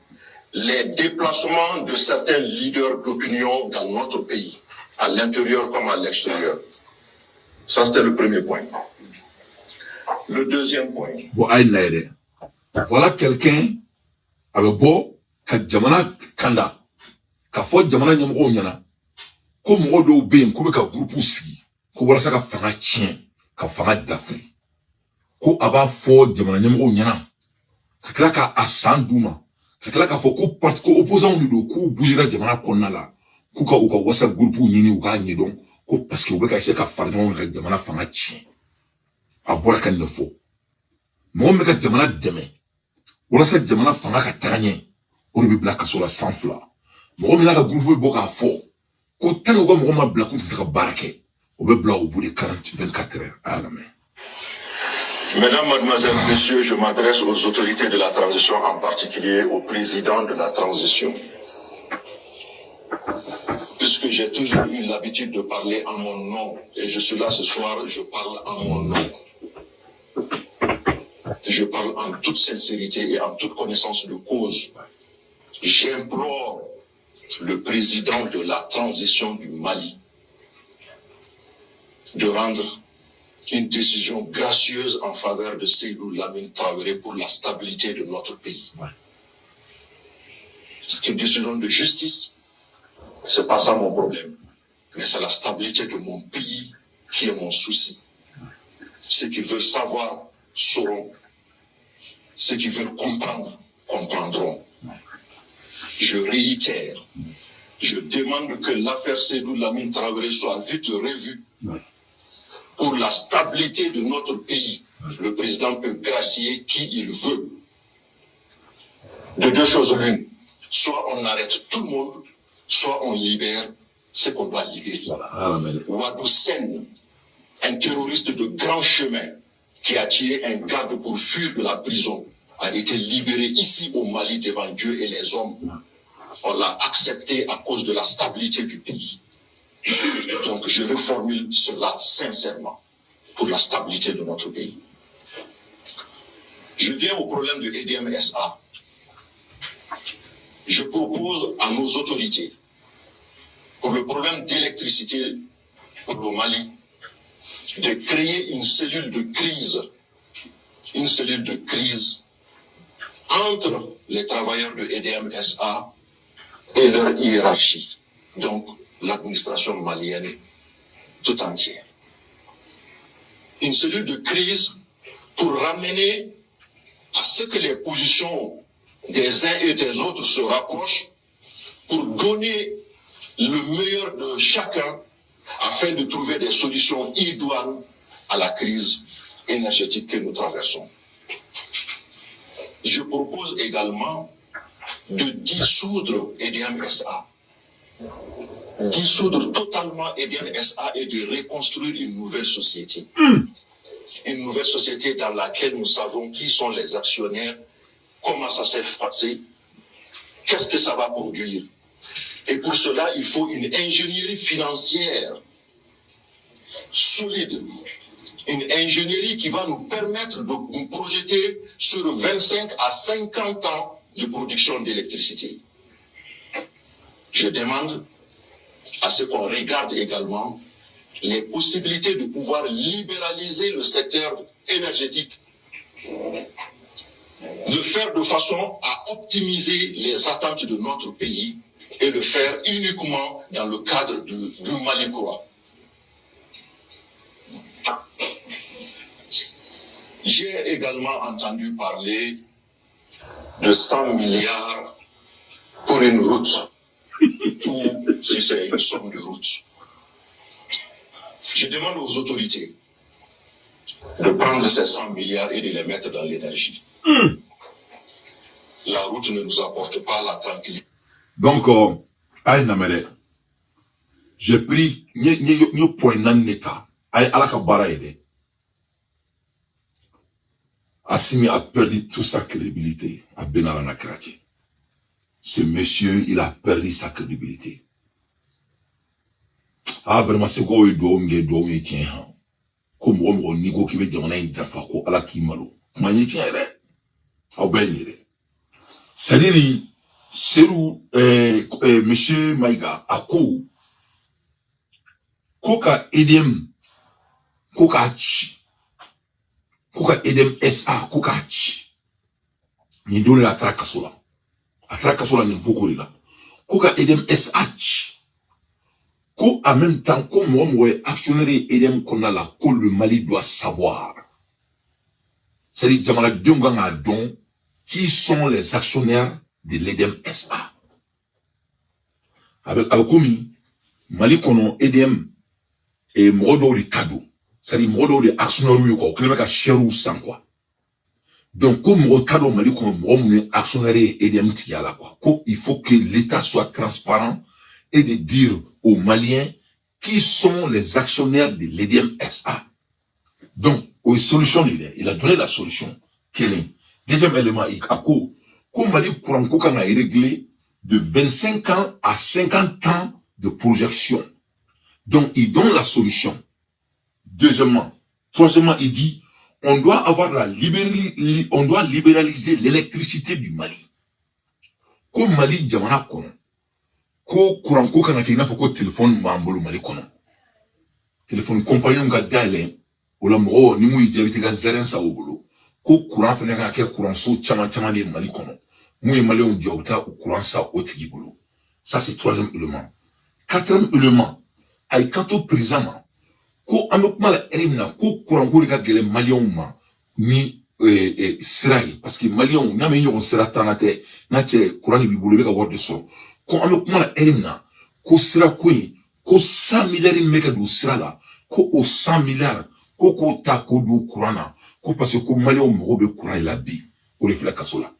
les déplacements de certains leaders d'opinion dans notre pays, à l'intérieur comme à l'extérieur. Ça, c'était le premier point. Le deuxième point. Voilà quelqu'un avec beau ka jamana kanda ka fo jamana nyamgo nyana ko mo do be ko be ka groupe si ko wala saka fanga chien ka fanga d'Afrique ko aba fo jamana nyamgo nyana ka kala ka asanduma ka kala ka fo ko part ko opposant do ko bujira jamana konna la ko ka uka wasa groupe nyini uka nyidon ko parce que o be ka ese ka farno ka jamana fanga chien abora kan ne fo mo me ka jamana deme wala sa jamana fanga ka tanye ori bi black kasola sanfla mo mi na ka groupe bo ka fo ko tano ko mo ma black ko ka barke o be bla au bout de 24 heures à la main. Mesdames, mademoiselles, messieurs, je m'adresse aux autorités de la transition, en particulier au président de la transition. Puisque j'ai toujours eu l'habitude de parler en mon nom, et je suis là ce soir, je parle en mon nom. Je parle en toute sincérité et en toute connaissance de cause. J'implore le président de la transition du Mali de rendre une décision gracieuse en faveur de Seydou Lamine Traoré pour la stabilité de notre pays. C'est une décision de justice. C'est pas ça mon problème. Mais c'est la stabilité de mon pays qui est mon souci. Ceux qui veulent savoir sauront. Ceux qui veulent comprendre, comprendront. Je réitère, je demande que l'affaire Sédou Lamine Traoré soit vite revue pour la stabilité de notre pays. Le président peut gracier qui il veut. De deux choses l'une, soit on arrête tout le monde, soit on libère ce qu'on doit libérer. Wadou Sen, un terroriste de grand chemin qui a tué un garde pour fuir de la prison, a été libéré ici au Mali devant Dieu et les hommes. On l'a accepté à cause de la stabilité du pays. Donc je reformule cela sincèrement pour la stabilité de notre pays. Je viens au problème de EDM-SA. Je propose à nos autorités, pour le problème d'électricité pour le Mali, de créer une cellule de crise entre les travailleurs de EDM-SA et leur hiérarchie, donc l'administration malienne tout entière. Une cellule de crise pour ramener à ce que les positions des uns et des autres se rapprochent, pour donner le meilleur de chacun afin de trouver des solutions idoines à la crise énergétique que nous traversons. Je propose également de dissoudre EDM-SA. Dissoudre totalement EDM-SA et de reconstruire une nouvelle société. Une nouvelle société dans laquelle nous savons qui sont les actionnaires, comment ça s'est passé, qu'est-ce que ça va produire. Et pour cela, il faut une ingénierie financière solide. Une ingénierie qui va nous permettre de nous projeter sur 25 à 50 ans de production d'électricité. Je demande à ce qu'on regarde également les possibilités de pouvoir libéraliser le secteur énergétique, de faire de façon à optimiser les attentes de notre pays et le faire uniquement dans le cadre du Mali-Koa. J'ai également entendu parler de 100 milliards pour une route, ou si c'est une somme de route. Je demande aux autorités de prendre ces 100 milliards et de les mettre dans l'énergie. La route ne nous apporte pas la tranquillité. Donc, aïe namere, j'ai pris ni point nan neta, aïe alaka bara ede. Assimi a perdu toute sa crédibilité à Benarana Krati. Ce monsieur, il a perdu sa crédibilité. Ah, vraiment, c'est quoi, il doit me tiens. Comme on nigo qui veut dire, on a une jaffa, ko ala ki malo. Mani tiens, ah, ben, c'est-à-dire, Serou, monsieur Maïga, à quoi? Koka EDM, Koka Chi. Koka EDM-SA, Koka Chi. Ni donne la trakasola. La trakasola n'est pas là. Koka EDM-SA Chi. Ko en même temps, comme moi, actionnaire EDM qu'on a là, que le Mali doit savoir. C'est-à-dire, Jamala Dunganga Don, qui sont les actionnaires de l'EDM-SA. Avec Komi, Mali kono EDM et Modo de cadeau. C'est-à-dire Modo de actionnaire quoi, qui n'est pas cher ou sans quoi. Donc, comme Modo cadeau Mali kono Modo actionnaire EDM tiala quoi. Il faut que l'État soit transparent et de dire aux Maliens qui sont les actionnaires de l'EDM-SA. Donc, aux solutions, il a donné la solution. Quel est? Deuxième élément, il a comme Mali courant qu'on a réglé de 25 ans à 50 ans de projection. Donc, il donne la solution. Deuxièmement. Troisièmement, il dit, on doit libéraliser l'électricité du Mali. Comme Mali, Djamana kono. Ko courant ko kana kina foko téléphone mambolo Mali kono. Téléphone compagnon ga dale, ola mo ni mu ijabiti ga zeren sa obolo. Ko courant fene ka ke courant so chama de Mali kono. Mouye Mali on diota au courant ça au tigibolo. Ça c'est troisième élément. Quatrième élément, ay kanto présentement, ko anokma la erimna ko courant ko ka gele Malion ma, ni sira ye parce que malien n'a me ɲɔgɔn sira tana tɛ n'a cɛ courant de b'i bolo i bɛ ka wari de sɔrɔ ko an bɛ kuma na heure min na ko sira ko in ko 100 milliards min bɛ ka don sira la ko o 100 milliards ko k'o ta k'o don courant na ko parce que ko malien mago bɛ courant de la bi o de filɛ kaso la.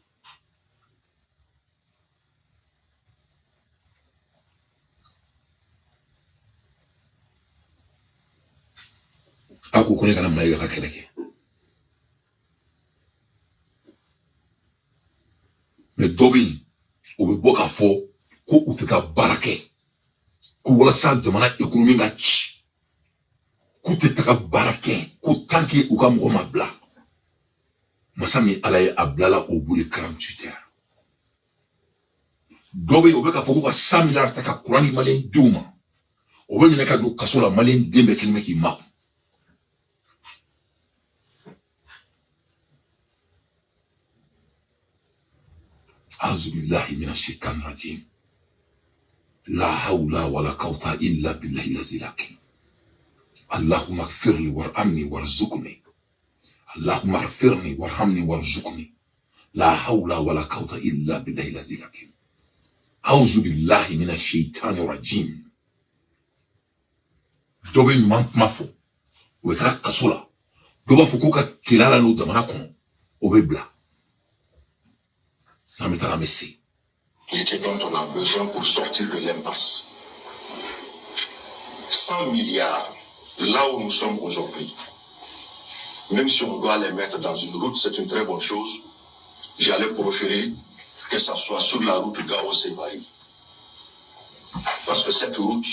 a ko ko ne kana Mayiga ka kɛlɛ kɛ mais dɔ bɛ yen o bɛ bɔ k'a fɔ ko u tɛ ka baara kɛ ko walasa jamana économie ka ci k'u tɛ taga baara kɛ ko tant que u ka mɔgɔ ma bila masa min Ala ye a bilala o bolo 48 heures dɔ bɛ yen o bɛ k'a fɔ ko ka 100 milliards ta ka courant di maliyɛn denw ma o bɛ minɛ ka don kaso la maliyɛn den bɛɛ kelen bɛ k'i ma. أعوذ بالله من الشيطان الرجيم لا حول ولا قوة إلا بالله العلي العظيم اللهم اغفر لي وارحمني وارزقني اللهم اغفرني وارحمني وارزقني لا حول ولا قوة إلا بالله العلي العظيم أعوذ بالله من الشيطان الرجيم دوبي نمان مافو وترى كسولا دوبا فكوكا كلالا نو دماناكم وبيبلا. Ce dont on a besoin pour sortir de l'impasse. 100 milliards, là où nous sommes aujourd'hui, même si on doit les mettre dans une route, c'est une très bonne chose. J'allais préférer que ça soit sur la route Gao-Sévari. Parce que cette route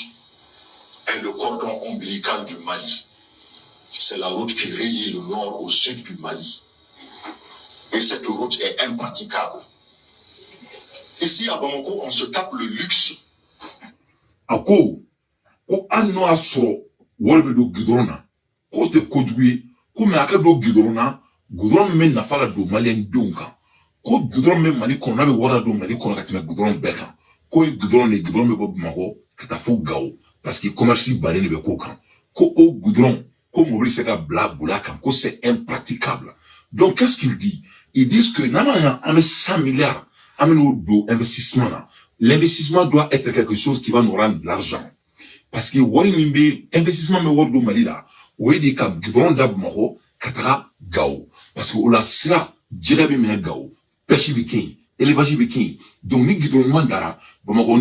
est le cordon ombilical du Mali. C'est la route qui relie le nord au sud du Mali. Et cette route est impraticable. Ici à Bamako, on se tape le luxe. Ako, ko anno asro, wolbe do gidrona, ko te kodjui, ko me aka do gidrona, gidron men na fala do malien dunka, ko gidron men mali kono na be wara do mali kono katime gidron beka, ko gidron me bob mako, kata fo gao, parce que commerce bari ne be ko kan, ko o gidron, ko mobile seka bla boula kan, ko c'est impraticable. Donc qu'est-ce qu'il dit? Ils disent que normalement, on 100 milliards. L'investissement doit être quelque chose qui va nous rendre de l'argent. Parce que investissement me wordo malila, ou est ka gidron dab maro, katara gao. Parce que ola sera djirabe mena gao, pêche bikin, élevage bikin. Donc ni gidron mandara, bamako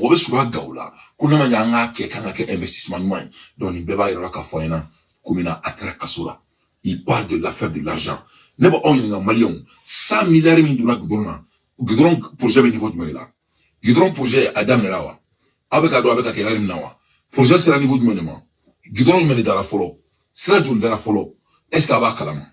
be sura gao la, kuna manyanga ke kanga ke investissement moins. Donc ni beba ira ka foyena, kumina atra kasura. Il parle de l'affaire de l'argent. Nebo on y a Malion, 100 milliards min duna gidrona. Gidron projet be niveau du Malila. Gidron projet Adam Nelawa. Avec Ado avec Akarim Nawa. Projet c'est le niveau du monument. Gidron il mène dans la follow. C'est la journée dans la follow. Est-ce qu'il va kalama?